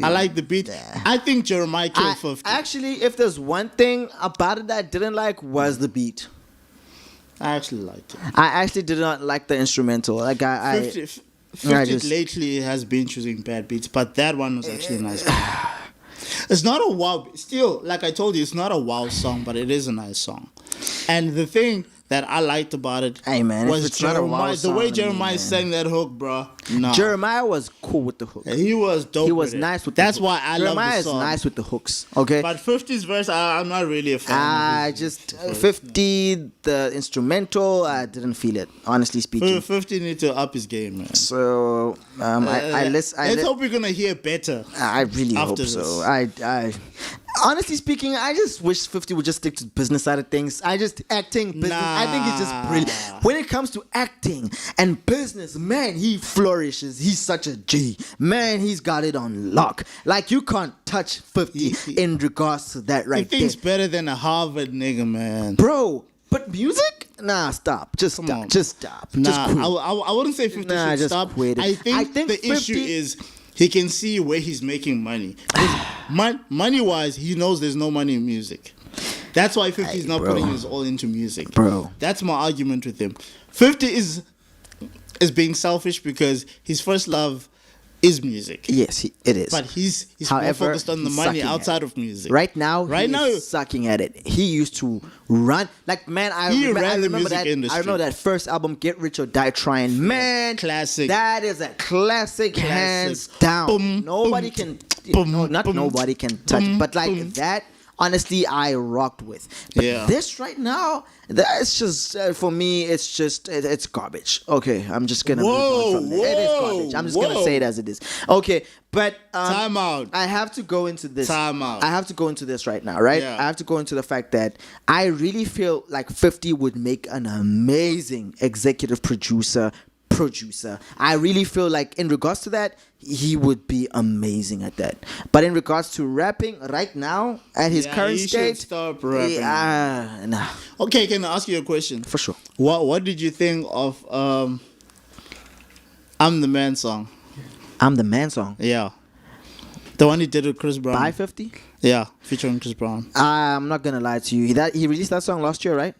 I like the beat. I think Jeremiah killed 50. Actually, if there's one thing about it that I didn't like was the beat. I actually liked it. I actually did not like the instrumental. Like 50 lately has been choosing bad beats, but that one was actually a nice one. It's not a wow. Still, like I told you, it's not a wow song, but it is a nice song. And the thing that I liked about it was Jeremiah. The way Jeremiah sang that hook, bro. Nah. Jeremiah was cool with the hook. Yeah, he was dope. He was nice with the That's why I love the song. Jeremiah is nice with the hooks. Okay. But 50's verse, I'm not really a fan. 50, the instrumental, I didn't feel it. Honestly speaking, 50 need to up his game, man. So let's hope we're gonna hear better. I really hope so. Honestly speaking, I just wish 50 would just stick to business side of things. Acting, business. I think it's just brilliant. When it comes to acting and business, man, he flourishes. He's such a G. Man, he's got it on lock. Like, you can't touch 50 in regards to that right there. He thinks better than a Harvard nigga, man. Bro, but music? Nah, stop. Just stop. Just stop. Nah, just quit. I wouldn't say 50 should stop. Quit it. I think the 50, issue is he can see where he's making money. Money-wise, he knows there's no money in music. That's why 50 is not putting his all into music. Bro. That's my argument with him. 50 is being selfish because his first love is music. Yes, it is. But he's more focused on the money outside of music. Right now, he's sucking at it. He used to run. Like, man, I remember that. Industry. I remember that first album, Get Rich or Die Trying. Man, classic. That is a classic. Hands down. Boom, nobody boom, can, nobody can touch it. But like that, honestly, I rocked with. But this right now, that's just for me. It's garbage. Okay, I'm just gonna move on from that. It is garbage. I'm just gonna say it as it is. Okay, but time out. I have to go into this. Time out. I have to go into this right now, right? Yeah. I have to go into the fact that I really feel like 50 would make an amazing executive producer. I really feel like in regards to that, he would be amazing at that. But in regards to rapping right now at his current state, should stop rapping. Nah. Okay, can I ask you a question? For sure. What did you think of I'm the Man song? I'm the Man song? Yeah. The one he did with Chris Brown. By 50? Yeah, featuring Chris Brown. I'm not gonna lie to you. He released that song last year, right?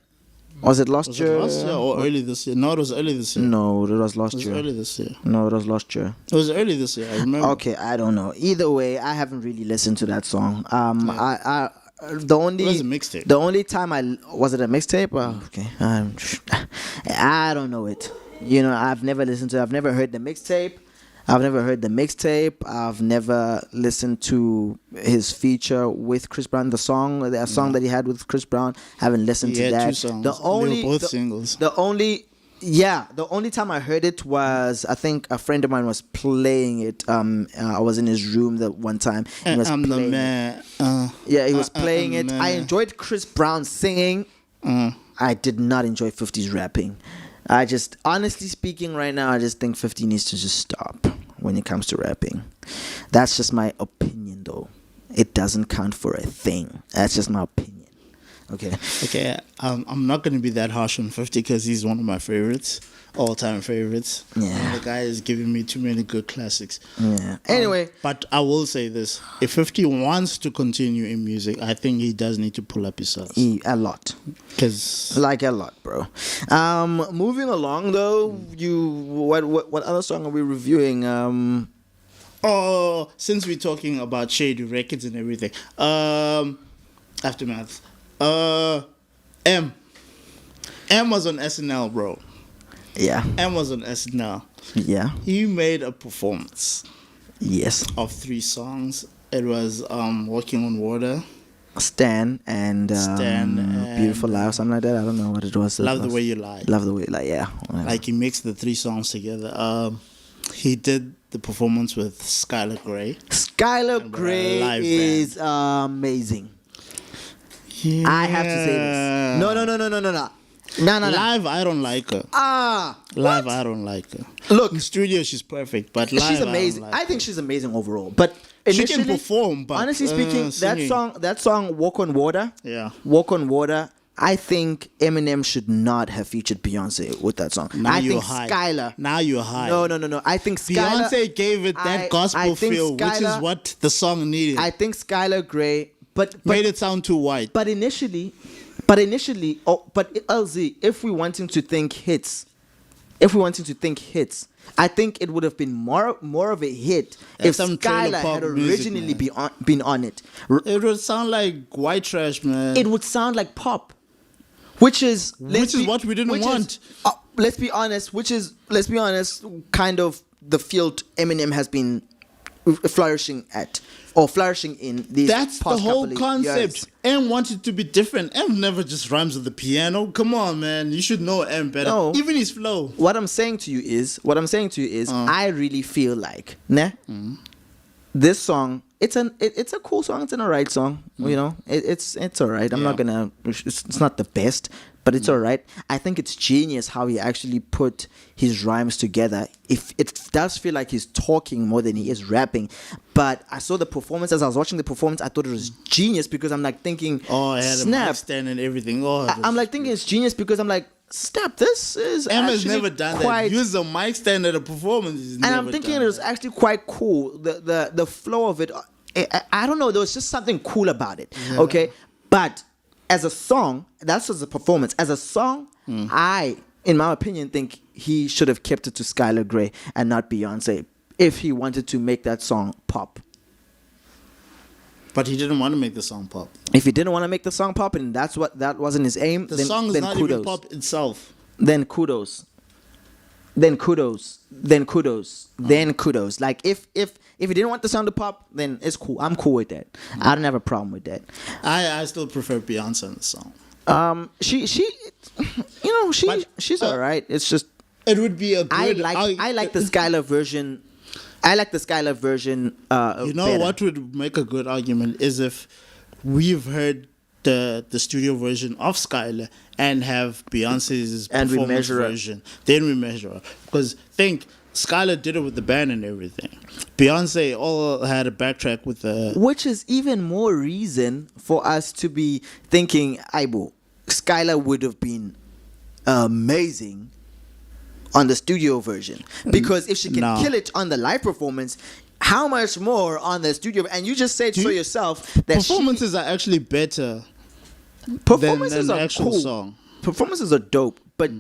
Was it last year? Last year or early this year? No, it was early this year. No, it was last year. It was early this year. No, it was last year. It was early this year, I remember. Okay, I don't know. Either way, I haven't really listened to that song. The only it was a mixtape. The only time was it a mixtape? Okay. I don't know it. You know, I've never listened to it. I've never heard the mixtape. I've never listened to his feature with Chris Brown. The song that he had with Chris Brown. Haven't listened to that. 2 songs. They were both singles. The only time I heard it was, I think a friend of mine was playing it. I was in his room that one time. He was I'm the man. He was playing it. I enjoyed Chris Brown singing. I did not enjoy 50's rapping. I just, honestly speaking right now, I just think 50 needs to just stop when it comes to rapping. That's just my opinion, though. It doesn't count for a thing. That's just my opinion. Okay. I'm not going to be that harsh on 50 because he's one of my favorites, all-time favorites. Yeah. The guy is giving me too many good classics. Yeah. Anyway. But I will say this. If 50 wants to continue in music, I think he does need to pull up his socks. A lot. Like a lot, bro. Moving along, though, what other song are we reviewing? Since we're talking about Shady Records and everything. Aftermath. M was on SNL, bro. Yeah. M was on SNL. Yeah. He made a performance. Yes. Of 3 songs. It was Walking on Water, Stan and Beautiful Lie or something like that. I don't know what it was. Love the Way You Lie. Love the Way You Lie, yeah. Like he mixed the 3 songs together. He did the performance with Skylar Grey. Skylar Grey is amazing. Yeah. I have to say this. No. No. Live, I don't like her. Live, I don't like her. Look, in studio, she's perfect, but live, she's amazing. I think she's amazing overall. But she can perform. But honestly speaking, that song, Walk on Water. Yeah. Walk on Water. I think Eminem should not have featured Beyonce with that song. Now you're high. Skylar. Now you're high. No. I think Skylar. Beyonce gave it that gospel feel, which is what the song needed. I think Skylar Grey. But made it sound too white. But initially, L-Zee, if we wanting to think hits, I think it would have been more of a hit if Skylar had originally been on it. It would sound like white trash, man. It would sound like pop, which is what we didn't want. Let's be honest, kind of the field Eminem has been flourishing in these That's past the whole couple of concept. years. M wanted to be different. M never just rhymes with the piano. Come on, man. You should know M better. No. Even his flow. What I'm saying to you is, I really feel like, this song it's a cool song. It's an alright song. You know, it's alright. I'm not gonna. It's not the best, but it's alright. I think it's genius how he actually put his rhymes together. If it does feel like he's talking more than he is rapping, but I saw the performance. As I was watching the performance, I thought it was genius because I'm like thinking, I had a mic stand and everything. I'm like thinking it's genius because I'm like, snap, this is Emma's never done that. Use a mic stand at a performance. And I'm thinking it was actually quite cool. The flow of it, I don't know, there was just something cool about it. Yeah. Okay, but as a song, that's just a performance. As a song, I, in my opinion, think he should have kept it to Skylar Grey and not Beyonce if he wanted to make that song pop. But he didn't want to make the song pop. If he didn't want to make the song pop, and that wasn't his aim, the song is not even pop itself. Then kudos. Like if he didn't want the song to pop, then it's cool. I'm cool with that. I don't have a problem with that. I still prefer Beyonce in the song. She's alright. It's just it would be a good. I like the Skylar version. I like the Skylar version. Better. What would make a good argument is if we've heard the studio version of Skylar and have Beyonce's performance version. Then we measure it. Because think Skylar did it with the band and everything. Beyonce all had a backtrack with the... Which is even more reason for us to be thinking, Skylar would have been amazing on the studio version, because if she can kill it on the live performance, how much more on the studio? And you just said so yourself that performances are actually better. Performances than are actual cool. Song. Performances are dope, but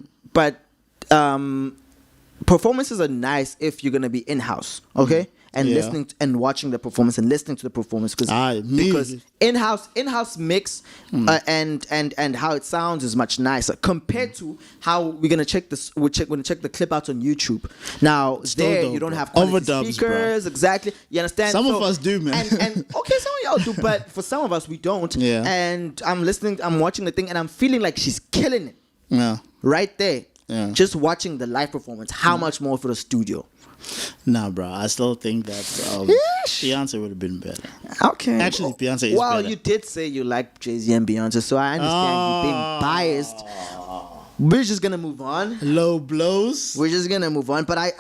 performances are nice if you're gonna be in house, okay? And listening and watching the performance and listening to the performance because in-house mix and how it sounds is much nicer compared to how we're gonna check this. We're gonna check the clip out on YouTube. Now you don't have quality speakers, bro. Exactly. You understand? Some of us do, man. And okay, some of y'all do, but for some of us we don't. Yeah. And I'm watching the thing, and I'm feeling like she's killing it. Yeah. Right there. Yeah. Just watching the live performance. How much more for the studio? Nah, bro. I still think that Beyonce would have been better. Okay. Actually, Beyonce is better. Well, you did say you like Jay-Z and Beyonce, so I understand you being biased. We're just gonna move on. Low blows. We're just gonna move on. But I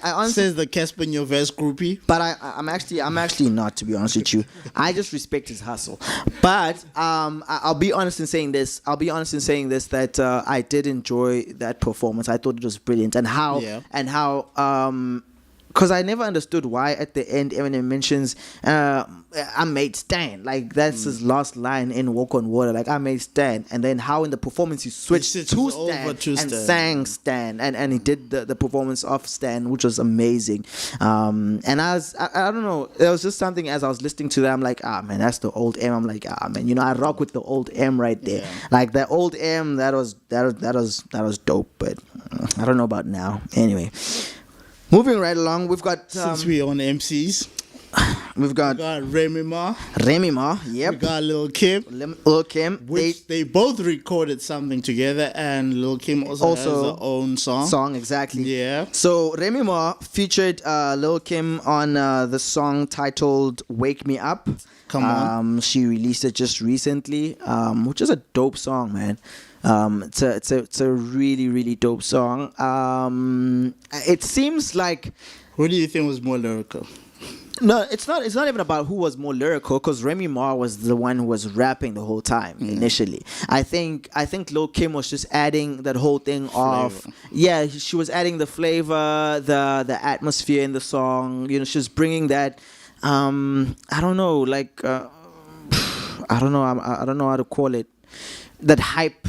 honestly says the Casper Nyovest groupie. But I'm actually not, to be honest with you. I just respect his hustle. But I'll be honest in saying this. That I did enjoy that performance. I thought it was brilliant, and how because I never understood why at the end Eminem mentions I made Stan. Like that's his last line in Walk on Water. Like I made Stan, and then how in the performance he switched to Stan and sang Stan, and he did the performance of Stan, which was amazing. And I don't know, it was just something as I was listening to that, I'm like, man, that's the old M. I'm like, man, I rock with the old M right there. Yeah. Like that old M, that was dope. But I don't know about now. Anyway. Moving right along, we've got... Since we on MCs, we've got Remy Ma. Yep. We got Lil Kim. Which they both recorded something together, and Lil Kim also has her own song. Exactly. Yeah. So Remy Ma featured Lil Kim on the song titled Wake Me Up. Come on. She released it just recently, which is a dope song, man. It's a really, really dope song. It seems like... Who do you think was more lyrical? No, it's not even about who was more lyrical, because Remy Ma was the one who was rapping the whole time initially. I think Lil Kim was just adding that whole thing of she was adding the flavor, the atmosphere in the song. She was bringing that I don't know, like I don't know how to call it, that hype.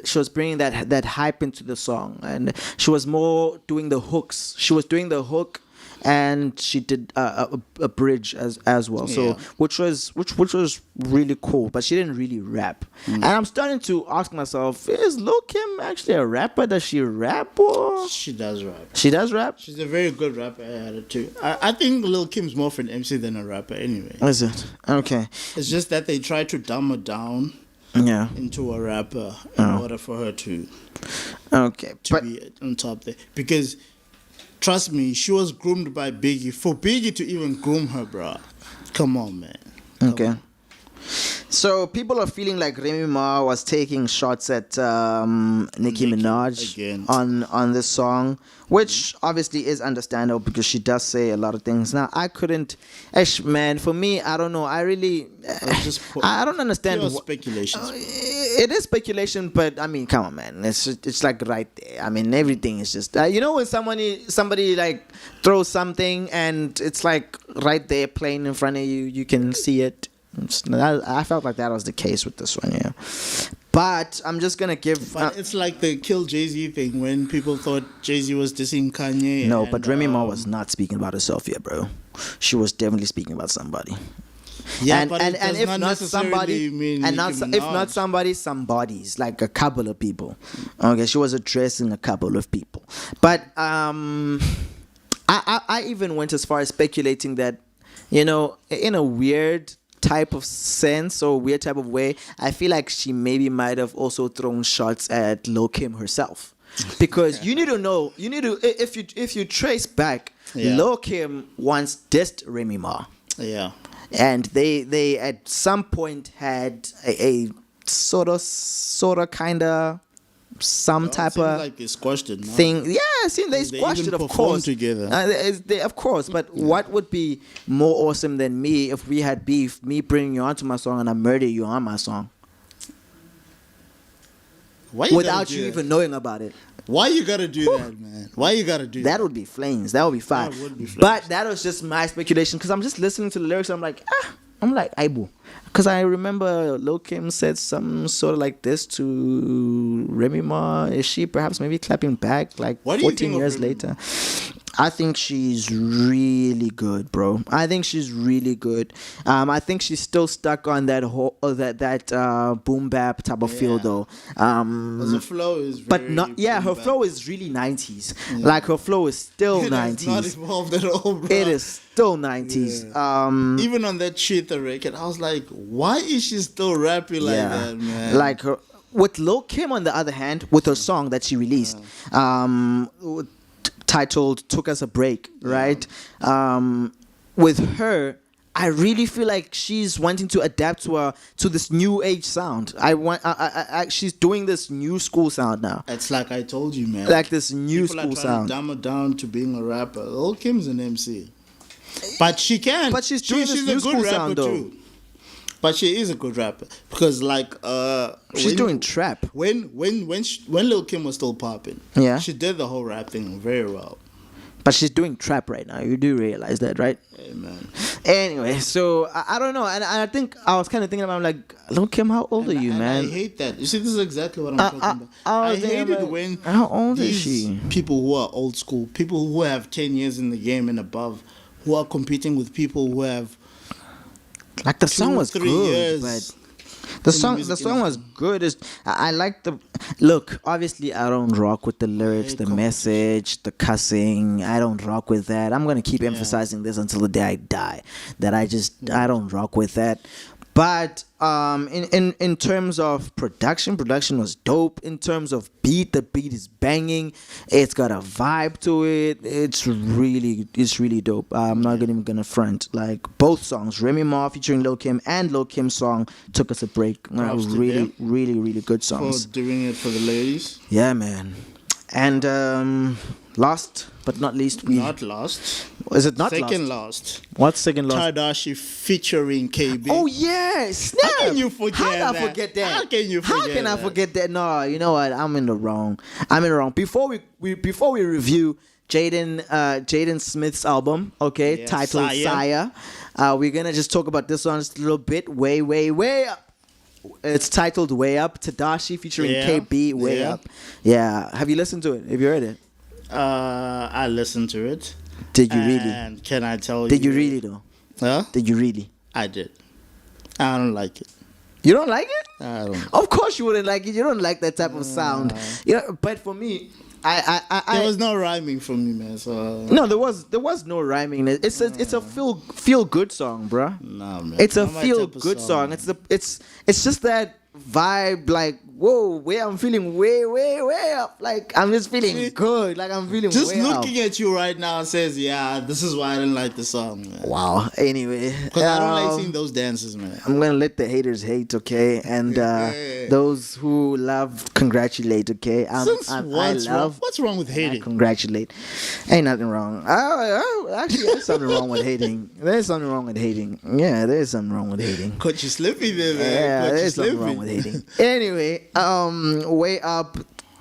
She was bringing that hype into the song, and she was more doing the hooks. She was doing the hook, and she did a bridge as well. So which was really cool, but she didn't really rap. And I'm starting to ask myself, is Lil Kim actually a rapper? Does she rap, or she does rap? She does rap. She's a very good rapper at it too. I think Lil Kim's more of an MC than a rapper anyway. Is it? Okay. It's just that they try to dumb her down. Into a rapper in order for her to be on top there. Because trust me, she was groomed by Biggie. For Biggie to even groom her, bro, Come on, man. Okay. So people are feeling like Remy Ma was taking shots at Nicki Minaj again. on this song, which obviously is understandable because she does say a lot of things. Now I couldn't, man. For me, I don't know. I really, I don't understand. Pure speculation. It is speculation, but I mean, come on, man. It's like right there. I mean, everything is just you know when somebody like throws something and it's like right there playing in front of you, you can see it. I felt like that was the case with this one, yeah. But I'm just gonna give. But it's like the Kill Jay-Z thing when people thought Jay-Z was dissing Kanye. No, but Remy Ma was not speaking about herself yet, bro. She was definitely speaking about somebody. Yeah, and, but and, it does and if not not necessarily somebody, mean and not Nicki if not Minaj. somebody, somebodies, like a couple of people. Okay, she was addressing a couple of people. But I even went as far as speculating that, you know, in a weird type of sense or weird type of way, I feel like she maybe might have also thrown shots at Lil Kim herself, because you need to if you trace back, Lil Kim once dissed Remy Ma, and they at some point had a sort of kind of some type of like they squashed it, no? thing. Yeah, I seen they squashed it, of course. Together. Of course, but what would be more awesome than me if we had beef, me bringing you onto my song and I murder you on my song? Without you even knowing about it. Why you gotta do that, man? Why you gotta do that? That would be flames. That would be fire. That would be flames. But that was just my speculation because I'm just listening to the lyrics. I'm like, Aibu. Because I remember Lil Kim said something sort of like this to Remy Ma. Is she perhaps maybe clapping back like 14 years later? I think she's really good, bro. I think she's really good. I think she's still stuck on that whole boom bap type of feel though. The flow is her flow is really 90s. Yeah. Like her flow is still 90s. It's not evolved at all, bro. It is still 90s. Yeah. Even on that Cheetah record, I was like, why is she still rapping like that, man? Like her with Lil Kim on the other hand, with her song that she released, titled "Took Us a Break," right? With her, I really feel like she's wanting to adapt to this new age sound. She's doing this new school sound now. It's like I told you, man. Like this new People school are trying sound. to dumb her down to being a rapper. Lil Kim's an MC, but she can. But she's doing this new school sound though. Too. But she is a good rapper because, like, she's doing trap. When Lil Kim was still popping, she did the whole rap thing very well. But she's doing trap right now. You do realize that, right? Amen. Anyway, so I don't know, and I think I was kind of thinking about like, Lil Kim, how old are you, man? I hate that. You see, this is exactly what I'm talking about. I hate it when how old is she? People who are old school, people who have 10 years in the game and above, who are competing with people who have. Like the song was 3 good, years but the song was good. I like the look. Obviously, I don't rock with the lyrics, the message, the cussing. I don't rock with that. I'm gonna keep emphasizing this until the day I die. That I don't rock with that. But in terms of production was dope. In terms of beat, the beat is banging. It's got a vibe to it. It's really dope. I'm not even gonna front. Like both songs, Remy Ma featuring Lil Kim and Lil Kim's song "Took Us a Break." Really good songs. For doing it for the ladies. Yeah, man. And last but not least, not last. Is it not second last? last? What's second last? Tadashi featuring KB. Oh yes! How can you forget that? How can I forget that? How can you forget How can I that? forget that? No, you know what? I'm in the wrong. Before we review Jaden Smith's album, okay, titled Sire. We're gonna just talk about this one just a little bit. Way up. It's titled Way Up. Tadashi featuring KB. Way Up. Yeah. Have you listened to it? Have you heard it? I listened to it. Did you really? And can I tell you? Did you really though? Huh? Did you really? I did. I don't like it. You don't like it? I don't. Of course you wouldn't like it. You don't like that type of sound. But for me, there was no rhyming for me, man. So no, there was no rhyming. It's a feel good song, bruh. Nah, man. It's a feel good song. It's just that vibe, like, whoa, where I'm feeling way up. Like, I'm just feeling good. Like, I'm feeling just way looking up. at you right now says, yeah, this is why I didn't like the song, man. Wow. Anyway. Because I don't like seeing those dances, man. I'm going to let the haters hate, okay? And those who love, congratulate, okay? What's wrong with hating? Congratulate. Ain't nothing wrong. Actually, there's something wrong with hating. There's something wrong with hating. Yeah, there's something wrong with hating. Caught you slippy there, man. Yeah, there's something wrong with hating. Anyway, Way Up,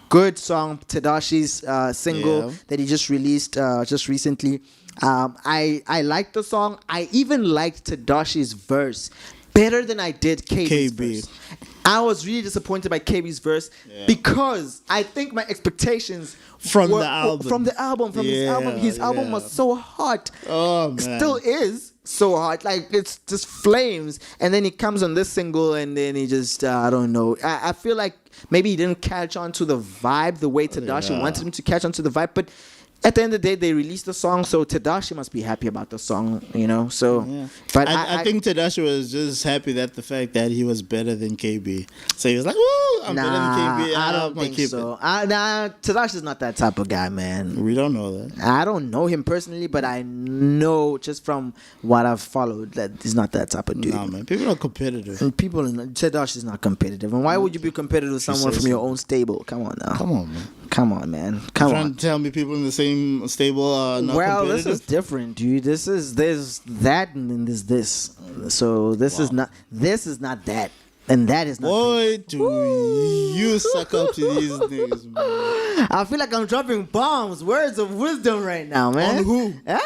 good song. Tedashi's single that he just released just recently. I liked the song. I even liked Tedashi's verse better than I did KB's verse. I was really disappointed by KB's verse because I think my expectations from his album was so hot. Oh man, still is so hot. Like, it's just flames. And then he comes on this single, and then he just I don't know. I feel like maybe he didn't catch on to the vibe the way Tadashi wanted him to catch on to the vibe, but. At the end of the day, they released the song, so Tadashi must be happy about the song, you know. So, but I think Tadashi was just happy that the fact that he was better than KB. So he was like, "Woo, I'm better than KB." I don't think so. Tadashi's not that type of guy, man. We don't know that. I don't know him personally, but I know just from what I've followed that he's not that type of dude. No, man. People are competitive. And Tadashi's not competitive. And why would you be competitive with someone from your own stable? Come on now. Come on, man. Come on, man. You're trying to tell me people in the same stable are not competitive? This is different, dude. There's that and then there's this. So this is not that. And that is not. Boy, do you suck up to these things, man. I feel like I'm dropping bombs, words of wisdom right now, man. On who? Huh?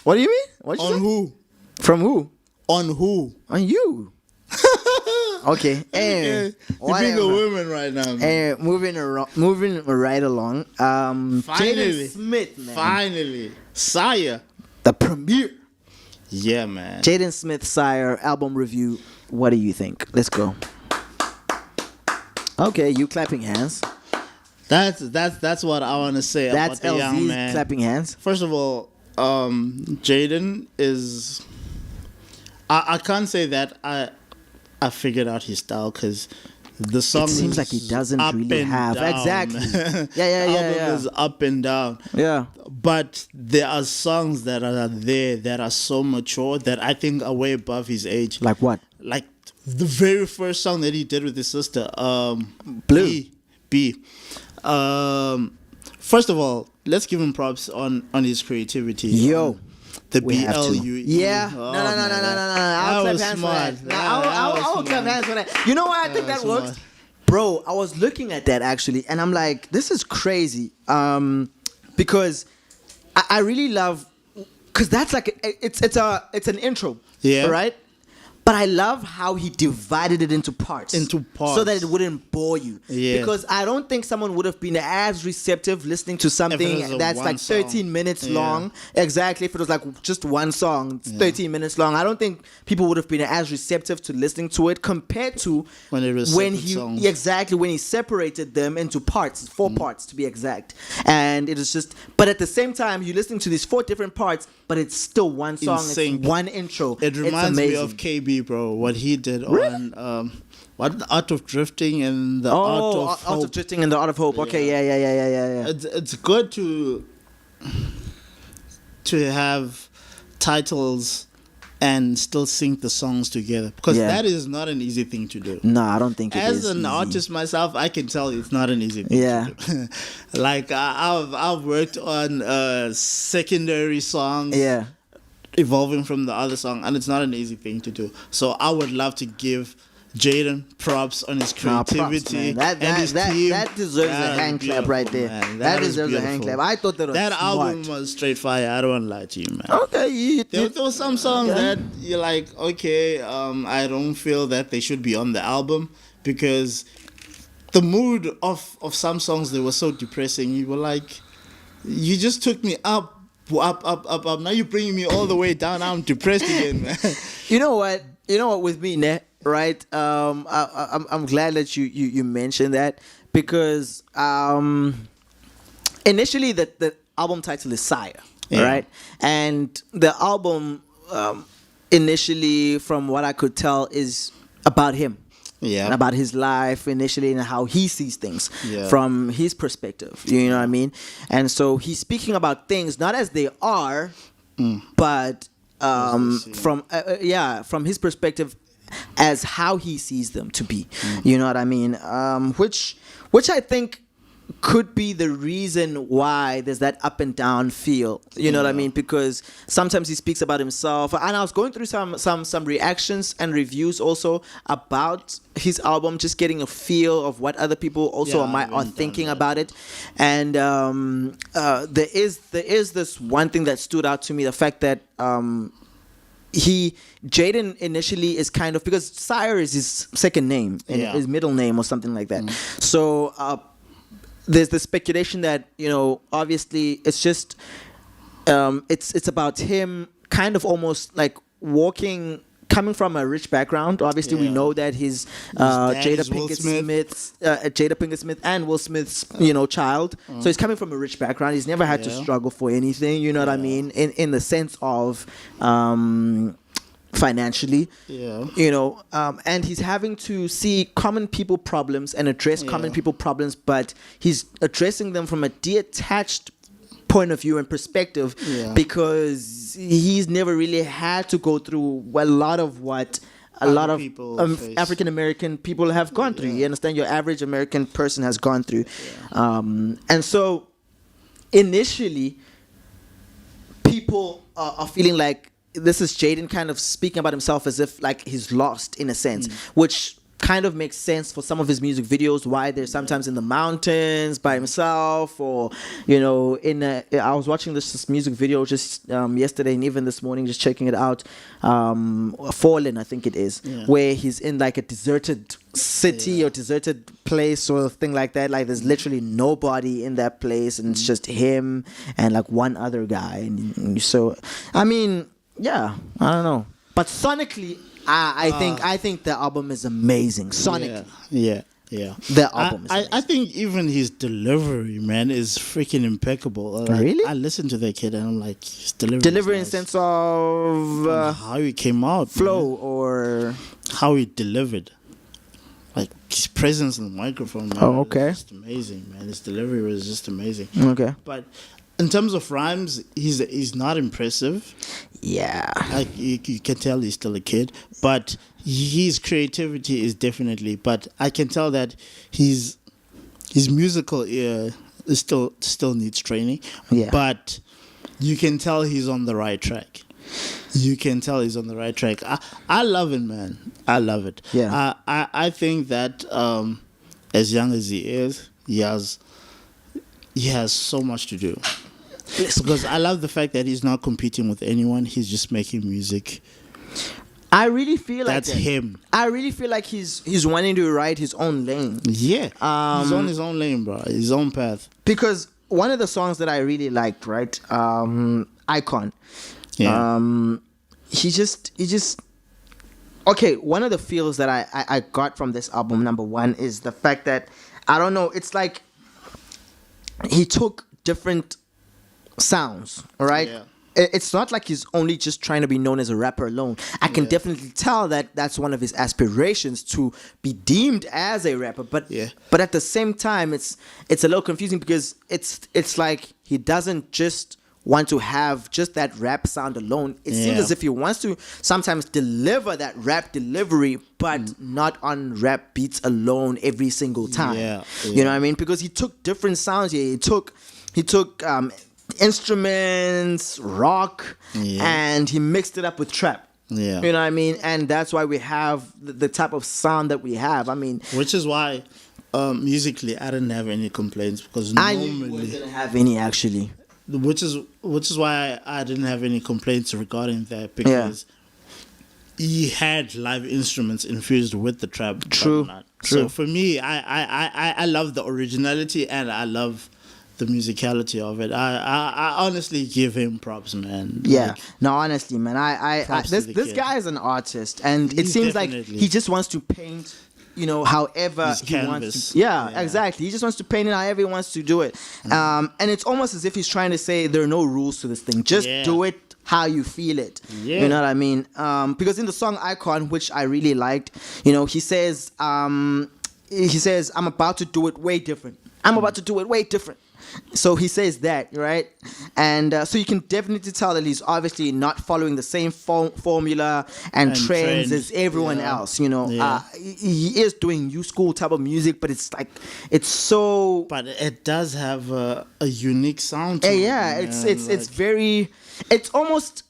What do you mean? What you say? Who? From who? On who? On you. Okay. You're being a woman right now, man. Moving right along. Finally. Jaden Smith, man. Finally. Sire. The premiere. Yeah, man. Jaden Smith, Sire, album review. What do you think? Let's go. Okay, you clapping hands. That's what I want to say about the young man. Clapping hands. First of all, Jaden is... I can't say that I figured out his style because the song seems like he doesn't really have down. Exactly. Album is up and down. Yeah. But there are songs that are there that are so mature that I think are way above his age. Like what? Like the very first song that he did with his sister, Blue. B. First of all, let's give him props on his creativity. Yo. The BLUE. Yeah. No. I'll clap hands for that. I'll clap hands for that. You know why I think that works? Bro, I was looking at that actually, and I'm like, this is crazy. Because I really love, because that's like, it's an intro. Yeah. Right? But I love how he divided it into parts. So that it wouldn't bore you. Yeah. Because I don't think someone would have been as receptive listening to something that's like 13 minutes long. Exactly. If it was like just one song, 13 minutes long. I don't think people would have been as receptive to listening to it compared to when he separated them into parts, 4 parts to be exact. And it is just, but at the same time, you're listening to these 4 different parts, but it's still one song, it's one intro. It reminds me of KB, bro. What he did on the Art of Drifting and the Art of Hope. Art of Drifting and the Art of Hope. Okay, yeah. It's good to have titles and still sync the songs together because that is not an easy thing to do. No, I don't think it is. As an artist myself, I can tell you it's not an easy thing to do. Like I've worked on secondary songs evolving from the other song, and it's not an easy thing to do. So I would love to give Jaden props on his creativity and his team. That deserves a hand clap right there. That deserves a hand clap. I thought that album was straight fire. I don't want to lie to you, man. Okay, there were some songs that you're like, okay, I don't feel that they should be on the album because the mood of some songs, they were so depressing. You were like, you just took me up. Now you're bringing me all the way down. I'm depressed again, man. You know what with me, ne? Right? I'm glad that you mentioned that because initially the album title is Sire, right? And the album initially, from what I could tell, is about him, and about his life initially and how he sees things from his perspective. You know what I mean? And so he's speaking about things not as they are, but from his perspective as how he sees them to be. You know what I mean? Which I think could be the reason why there's that up and down feel. You know what I mean? Because sometimes he speaks about himself, and I was going through some reactions and reviews also about his album, just getting a feel of what other people also are thinking about it. And there is this one thing that stood out to me, the fact that Jaden initially is kind of, because Sire is his second name, and his middle name or something like that. So there's the speculation that, you know, obviously it's just it's about him kind of almost like coming from a rich background. Obviously, we know that his Jada Pinkett Smith and Will Smith's, you know, child. So he's coming from a rich background. He's never had to struggle for anything. You know what I mean? In the sense of financially, you know, and he's having to see common people problems and address common people problems, but he's addressing them from a detached point of view and perspective, because he's never really had to go through a lot of what a lot of African American people have gone through. You understand? Your average American person has gone through. And so initially people are feeling like this is Jaden kind of speaking about himself as if like he's lost in a sense, which kind of makes sense for some of his music videos, why they're sometimes in the mountains by himself, or, you know, I was watching this music video just yesterday and even this morning, just checking it out, Fallen, I think it is, where he's in like a deserted city or deserted place or thing like that. Like there's literally nobody in that place, and it's just him and like one other guy. And so, I mean, I don't know. But sonically, I think the album is amazing. Sonically. Yeah. The album is amazing. I think even his delivery, man, is freaking impeccable. Like, really? I listen to that kid and I'm like, his delivery. Delivery in sense of how he came out, flow, man. or how he delivered. Like his presence on the microphone, man. Oh, okay. Was just amazing, man. His delivery was just amazing. Okay. But in terms of rhymes, he's not impressive. Yeah. Like you can tell he's still a kid, but his creativity is definitely. But I can tell that his musical ear is still needs training. Yeah. But you can tell he's on the right track. I love it, man. I love it. Yeah. I think that as young as he is, he has so much to do. Because I love the fact that he's not competing with anyone. He's just making music. I really feel like that's him. I really feel like he's wanting to ride his own lane. Yeah. He's on his own lane, bro. His own path. Because one of the songs that I really liked, right? Icon. Yeah. He just okay, one of the feels that I got from this album, number one, is the fact that, I don't know, it's like he took different sounds, all right? Yeah. It's not like he's only just trying to be known as a rapper alone. I can definitely tell that that's one of his aspirations, to be deemed as a rapper. But at the same time, it's a little confusing, because it's like he doesn't just want to have just that rap sound alone. It seems as if he wants to sometimes deliver that rap delivery, but not on rap beats alone every single time. You know what I mean? Because he took different sounds here. He took instruments, rock, and he mixed it up with trap. You know what I mean? And that's why we have the type of sound that we have. I mean, which is why musically I didn't have any complaints, because normally I didn't have any, actually. Which is why I didn't have any complaints regarding that, because he had live instruments infused with the trap. True. So for me, I love the originality and I love the musicality of it. I honestly give him props, man. Yeah. Like, no, honestly, man. This guy is an artist, and it seems like he just wants to paint, you know, however his he canvas. wants to. Yeah, exactly. He just wants to paint it however he wants to do it. And it's almost as if he's trying to say there are no rules to this thing. Just do it how you feel it. Yeah. You know what I mean? Because in the song Icon, which I really liked, he says, I'm about to do it way different. I'm about to do it way different. So he says that, right? And so you can definitely tell that he's obviously not following the same formula and trends as everyone else, Yeah. He is doing new school type of music, but it's like, it's so... But it does have a unique sound to it. It's very... It's almost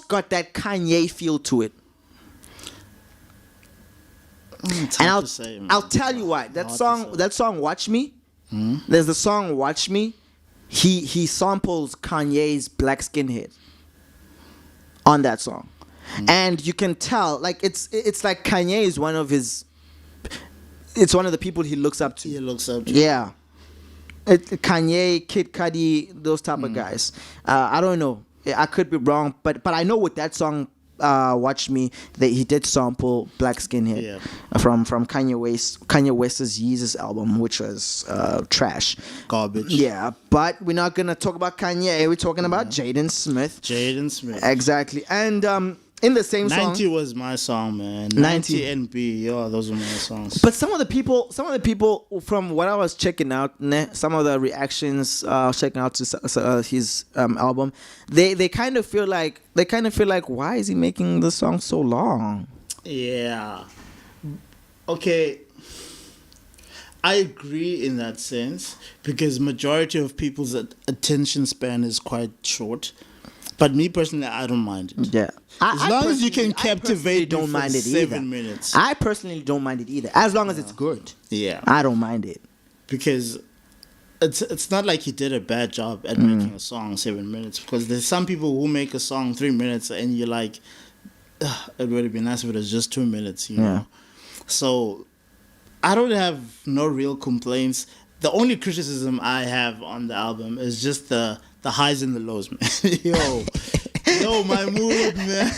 got that Kanye feel to it. And I'll tell you why. That song Watch Me, there's the song Watch Me. He samples Kanye's Black Skinhead on that song. And you can tell, like, it's like Kanye is one of the people he looks up to. Yeah. Kanye, Kid Cudi, those type of guys. I don't know. I could be wrong, but I know with that song, Watch Me, that he did sample Black Skinhead from Kanye West's Yeezus album, which was trash, garbage. Yeah, but we're not gonna talk about Kanye. We're talking about Jaden Smith. Exactly, and in the same 90 song, 90 was my song, man. 90 and B, those were my songs. But some of the people, from what I was checking out, some of the reactions, checking out to his album, they kind of feel like, why is he making the song so long? Yeah. Okay. I agree in that sense because majority of people's attention span is quite short. But me personally, I don't mind it. Yeah. As long as you can captivate don't mind it 7 minutes. I personally don't mind it either. As long as it's good. Yeah. I don't mind it. Because it's not like he did a bad job at making a song 7 minutes. Because there's some people who make a song 3 minutes and you're like, it would have been nice if it was just 2 minutes, you know. So I don't have no real complaints. The only criticism I have on the album is just the highs and the lows, man. Yo, my mood, man.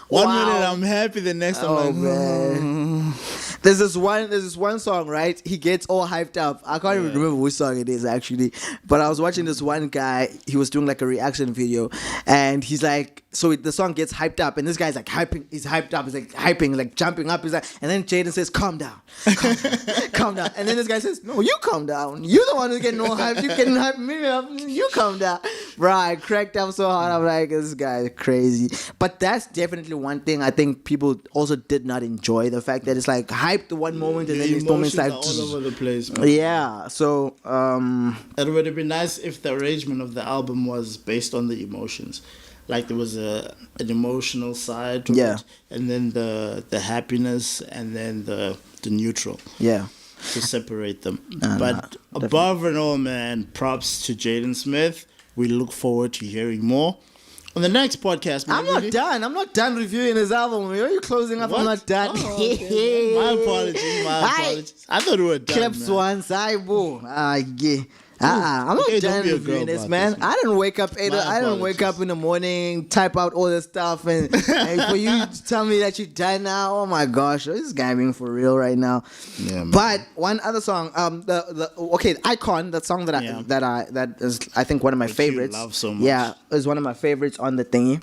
One minute I'm happy, the next I'm like, man. There's this one song, right? He gets all hyped up. I can't even remember which song it is actually. But I was watching this one guy, he was doing like a reaction video, and he's like, so the song gets hyped up, and this guy's like hyping, he's hyped up, he's like hyping, like jumping up, he's like, and then Jaden says, calm down. Calm down. And then this guy says, no, you calm down. You're the one who's getting all hyped. You getting hyped me up. You calm down. Bro, I cracked up so hard. I'm like, this guy is crazy. But that's definitely one thing I think people also did not enjoy, the fact that it's like hyped one moment and then this moment's like all over the place, man. Yeah, so it would have been nice if the arrangement of the album was based on the emotions, like there was an emotional side to it, and then the happiness, and then the neutral, to separate them. But above and all, man, props to Jaden Smith. We look forward to hearing more on the next podcast, man. I'm not done reviewing his album. Why are you closing up? What? I'm not done. Oh, okay. My apologies. I thought we were done. Clips once. I'm not done reviewing this, man. I didn't wake up in the morning, type out all this stuff, and for you to tell me that you're done now. Oh my gosh, this guy being for real right now. Yeah, man. But one other song, the Icon, that song that is I think one of my favorites. You love so much. Yeah, is one of my favorites on the thingy.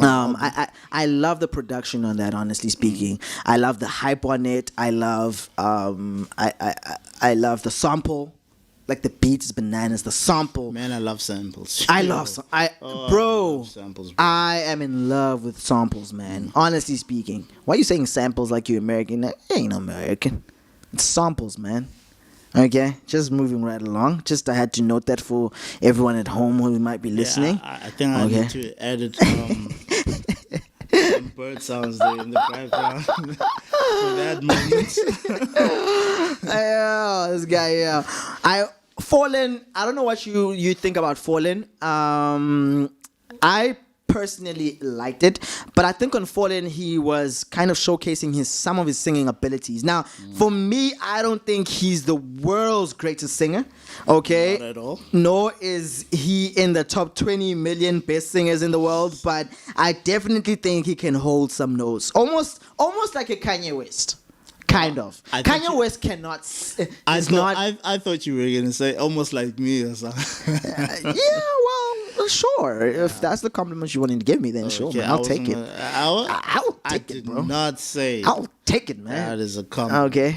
I love the production on that, honestly speaking. I love the hype on it. I love I love the sample. Like the beats is bananas. The sample, man, I love samples. I love samples, bro. I am in love with samples, man. Honestly speaking, why are you saying samples like you're American? You ain't American. It's samples, man. Okay, just moving right along. Just I had to note that for everyone at home who might be listening. I think I need to edit some bird sounds there in the background for that moment. This guy, Fallen. I don't know what you think about Fallen. I personally liked it, but I think on Fallen he was kind of showcasing some of his singing abilities. Now, for me, I don't think he's the world's greatest singer. Okay, not at all. Nor is he in the top 20 million best singers in the world, but I definitely think he can hold some notes, almost like a Kanye West. Kind of. Kanye West cannot. I thought you were gonna say almost like me or something. Yeah, well, Well, sure. If that's the compliment you wanted to give me, then sure, man. I'll take it. I'll take it, bro. Not say. I'll take it, man. That is a compliment. Okay.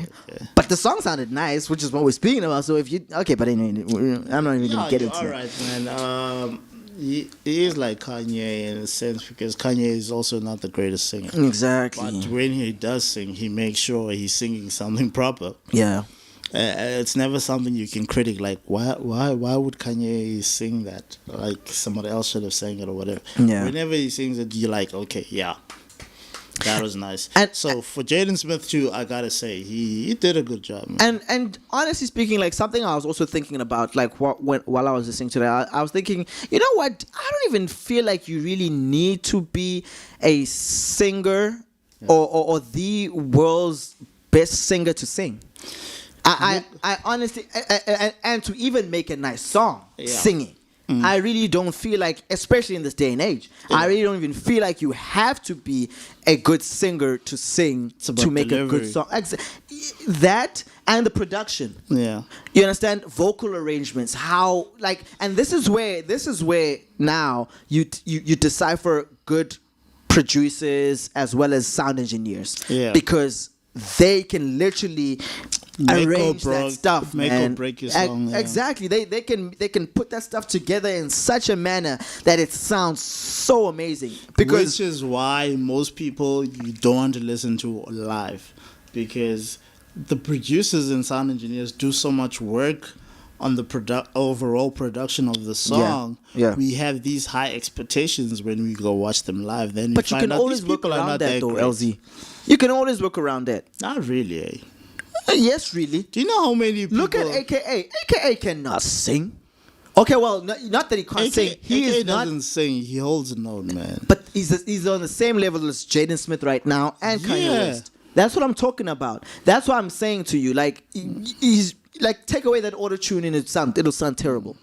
But the song sounded nice, which is what we're speaking about. So if you but anyway, I'm not even gonna get into it. All right, man. He is like Kanye in a sense because Kanye is also not the greatest singer. Exactly. But when he does sing, he makes sure he's singing something proper. Yeah. It's never something you can critic. Like why would Kanye sing that? Like somebody else should have sang it or whatever. Yeah. Whenever he sings it, you're like, okay, yeah. That was nice. So for Jaden Smith too, I gotta say he did a good job, man. And honestly speaking, like something I was also thinking about, like while I was listening to that, I was thinking, you know what? I don't even feel like you really need to be a singer or the world's best singer to sing. I honestly and to even make a nice song singing. I really don't feel like, especially in this day and age, I really don't even feel like you have to be a good singer to sing to make a good song. That and the production. Yeah. You understand? Vocal arrangements, how and this is where now you decipher good producers as well as sound engineers. Yeah. Because they can literally arrange that stuff, make man. Or break your song. Exactly. They can put that stuff together in such a manner that it sounds so amazing. Which is why most people you don't want to listen to live, because the producers and sound engineers do so much work on the overall production of the song. Yeah. We have these high expectations when we go watch them live. Then but you can always work around that, though, L-Zee. You can always work around that. Not really, eh? Yes, really. Do you know how many people... Look at AKA. AKA cannot sing. Okay, well, not that he can't sing. He doesn't sing. He holds a note, man. But he's on the same level as Jaden Smith right now and Kanye West. That's what I'm talking about. That's what I'm saying to you. Like, he's... Like, take away that auto-tune and it'll sound terrible.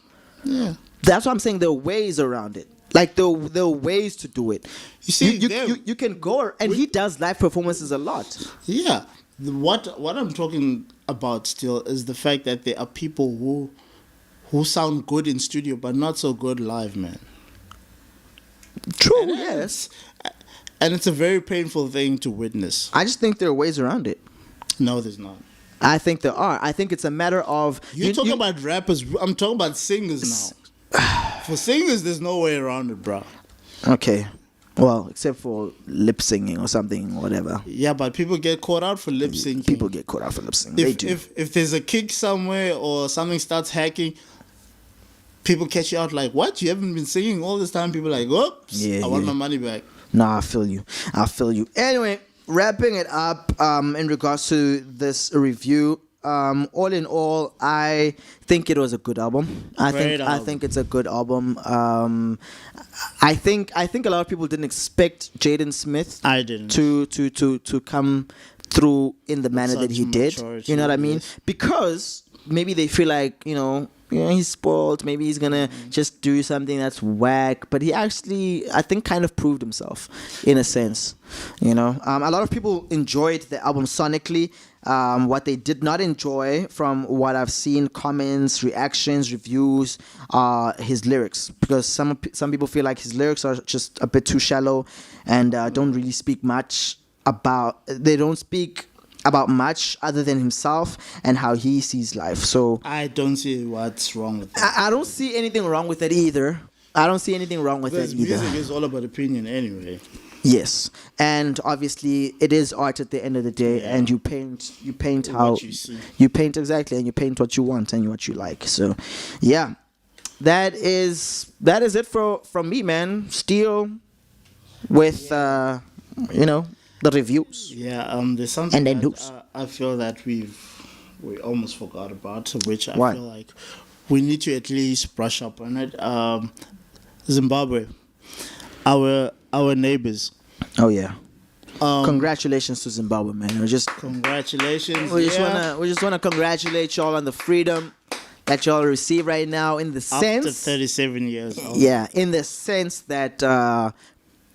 Yeah. That's what I'm saying. There are ways around it. Like, there are ways to do it. You see, you can go... And he does live performances a lot. Yeah. What I'm talking about still is the fact that there are people who sound good in studio but not so good live, man. True, yes. And it's a very painful thing to witness. I just think there are ways around it. No, there's not. I think there are. I think it's a matter of... You're talking about rappers. I'm talking about singers now. For singers, there's no way around it, bro. Okay. Well, except for lip singing or something, whatever. Yeah, but people get caught out for lip syncing. People get caught out for lip syncing. They do. If there's a kick somewhere or something starts hacking, people catch you out like, what? You haven't been singing all this time? People are like, oops, I want my money back. Nah, I feel you. Anyway, wrapping it up in regards to this review, all in all, I think it was a good album. I think it's a good album. I think a lot of people didn't expect Jaden Smith to come through in the manner that he did. You know what I mean? Because maybe they feel like, he's spoiled. Maybe he's gonna just do something that's whack. But he actually, I think, kind of proved himself in a sense. A lot of people enjoyed the album sonically. What they did not enjoy, from what I've seen, comments, reactions, reviews, are his lyrics, because some people feel like his lyrics are just a bit too shallow and don't really speak much about. They don't speak about much other than himself and how he sees life. So I don't see what's wrong with that. I don't see anything wrong with it either. Because music is all about opinion anyway. Yes, and obviously it is art at the end of the day, and you paint how what you see. You paint exactly, and you paint what you want and what you like. So, yeah, that is it from me, man. Steel with the reviews. Yeah, there's something and then news. I feel that we almost forgot about, which I feel like we need to at least brush up on it. Zimbabwe, our neighbors. Oh yeah. Congratulations to Zimbabwe, man. Congratulations. We just wanna congratulate y'all on the freedom that y'all receive right now, in the sense after 37 years. Yeah, in the sense that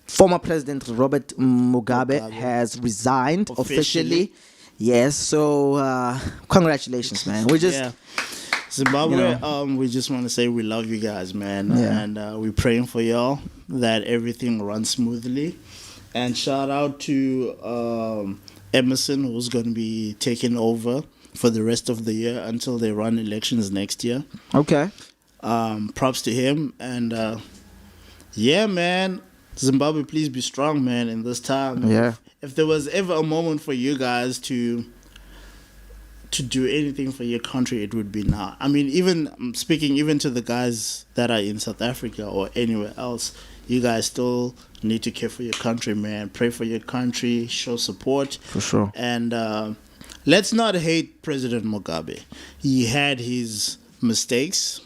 former President Robert Mugabe has resigned officially. Yes, so congratulations, man. Zimbabwe, we just want to say we love you guys, man. Yeah. And we're praying for y'all that everything runs smoothly. And shout out to Emerson, who's going to be taking over for the rest of the year until they run elections next year. Okay. Props to him. And yeah, man, Zimbabwe, please be strong, man, in this time. Yeah. If there was ever a moment for you guys to do anything for your country, it would be now. I mean, even speaking even to the guys that are in South Africa or anywhere else, you guys still need to care for your country, man. Pray for your country, show support. For sure. And let's not hate President Mugabe. He had his mistakes.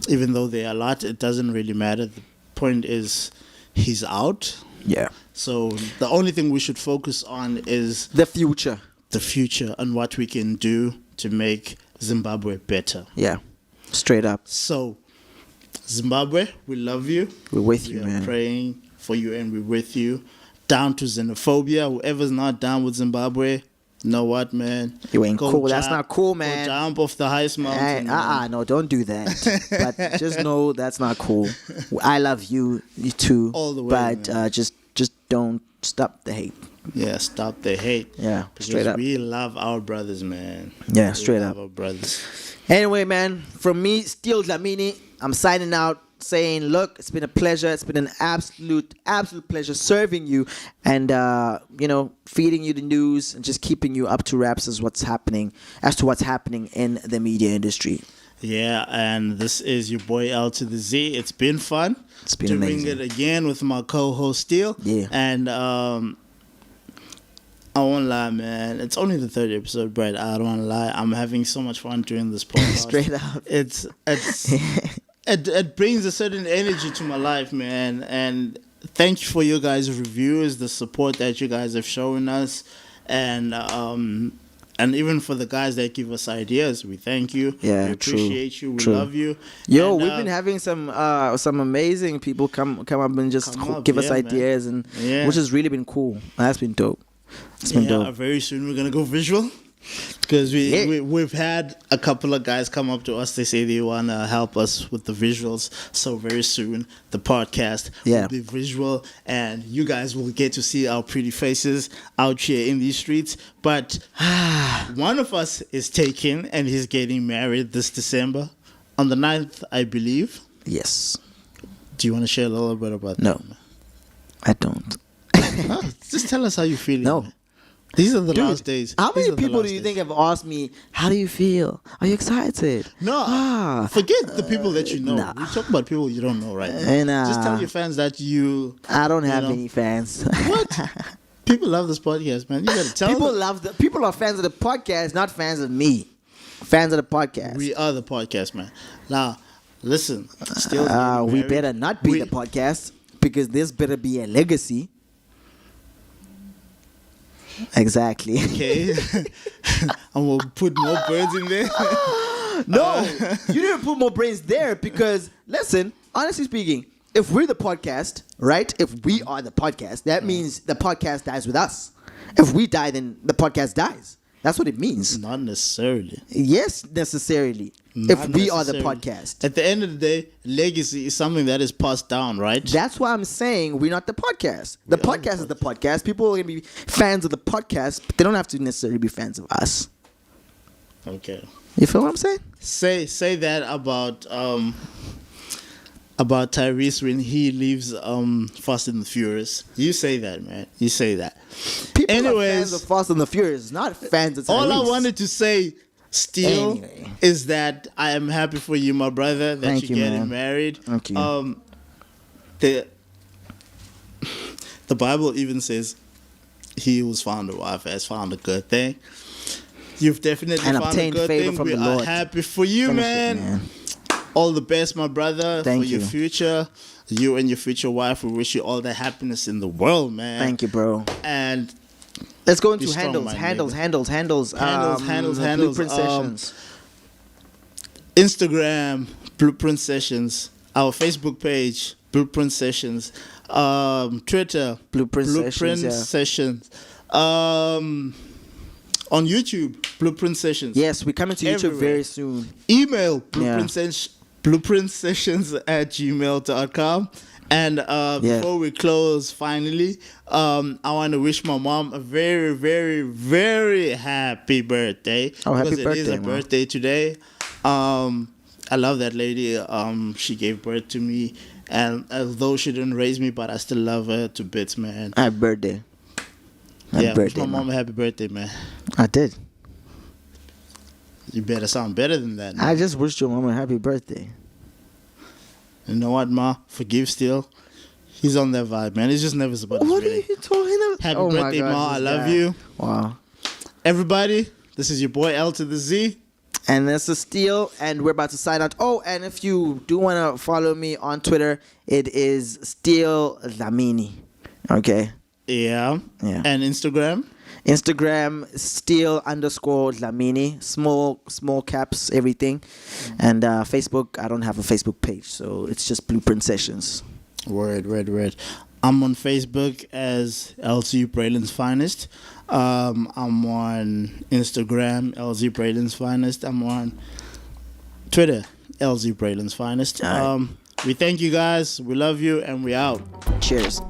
Even though they are a lot, it doesn't really matter. The point is he's out. Yeah. So the only thing we should focus on is the future. The future and what we can do to make Zimbabwe better. Yeah, straight up. So, Zimbabwe, we love you. We're with you, we man. We're praying for you and we're with you. Down to xenophobia. Whoever's not down with Zimbabwe, you know what, man? You ain't cool. That's not cool, man. Go jump off the highest mountain. No, don't do that. But just know that's not cool. I love you too. All the way, but just don't stop the hate. Yeah, stop the hate. Yeah, straight up. We love our brothers, man. Yeah, straight up. Our brothers. Anyway, man, from me, Steel Dlamini, I'm signing out saying, look, it's been a pleasure. It's been an absolute pleasure serving you and, feeding you the news and just keeping you up to wraps as to what's happening in the media industry. Yeah, and this is your boy L-Zee. It's been fun. It's been amazing. Doing it again with my co-host Steel. Yeah. And I won't lie, man. It's only the third episode, but I don't want to lie. I'm having so much fun doing this podcast. Straight up. It brings a certain energy to my life, man. And thank you for your guys' reviews, the support that you guys have shown us, and even for the guys that give us ideas, we thank you. Yeah, we appreciate you. We true. love you. Yo, we've been having some amazing people come up and just give us ideas, and which has really been cool. That's been dope. It's been dope. Very soon we're gonna go visual. Because we've had a couple of guys come up to us. They say they want to help us with the visuals. So very soon, the podcast will be visual. And you guys will get to see our pretty faces out here in these streets. But one of us is taken and he's getting married this December. On the 9th, I believe. Yes. Do you want to share a little bit about that? No, I don't. Just tell us how you feel. No. Man. These are the last days. How many people do you think have asked me, how do you feel? Are you excited? No. Forget the people that you know. Nah. We talk about people you don't know right now. Just tell your fans that I don't have any fans. What? People love this podcast, man. You gotta tell them. People are fans of the podcast, not fans of me. Fans of the podcast. We are the podcast, man. Now, listen. We better not be the podcast because this better be a legacy. Exactly. Okay. And we'll put more birds in there. No, you didn't put more brains there because, listen, honestly speaking, if we're the podcast, right? If we are the podcast, that means the podcast dies with us. If we die, then the podcast dies. That's what it means. Not necessarily. Yes, necessarily. If we are the podcast. At the end of the day, legacy is something that is passed down, right? That's why I'm saying we're not the podcast. The podcast is the podcast. People are going to be fans of the podcast, but they don't have to necessarily be fans of us. Okay. You feel what I'm saying? Say that about Tyrese when he leaves Fast and the Furious. You say that, man. You say that. People are fans of Fast and the Furious, not fans of Tyrese. All I wanted to say, Steel, is that I am happy for you, my brother, that you're getting married. Thank you. The Bible even says he who's found a wife has found a good thing. You've definitely found a good thing. We are happy for you, man. All the best, my brother, for your future. You and your future wife, we wish you all the happiness in the world, man. Thank you, bro. And let's go into handles. Blueprint sessions. Instagram, Blueprint Sessions. Our Facebook page, Blueprint Sessions. Twitter, Blueprint Sessions. On YouTube, Blueprint Sessions. Yes, we're coming to YouTube very soon. Email blueprintsessions@gmail.com. And before we close, finally, I want to wish my mom a very, very, very happy birthday. Oh, happy because birthday, it is her birthday today. I love that lady. She gave birth to me. And although she didn't raise me, but I still love her to bits, man. Happy birthday. Wish my mom a happy birthday, man. I did. You better sound better than that, man. I just wished your mom a happy birthday. You know what, Ma? Forgive Steel. He's on that vibe, man. He's just never supposed to. What are you talking about? Happy birthday, Ma. I love you. Wow. Everybody, this is your boy L to the Z. And this is Steel, and we're about to sign out. Oh, and if you do want to follow me on Twitter, it is Steel Dlamini. Okay? Yeah. And Instagram? Instagram, Steel_Dlamini. Small caps, everything. And Facebook, I don't have a Facebook page, so it's just Blueprint Sessions. Word. I'm on Facebook as L-Zee Braylon's Finest. I'm on Instagram, L-Zee Braylon's Finest. I'm on Twitter, L-Zee Braylon's Finest. We thank you guys. We love you, and we out. Cheers.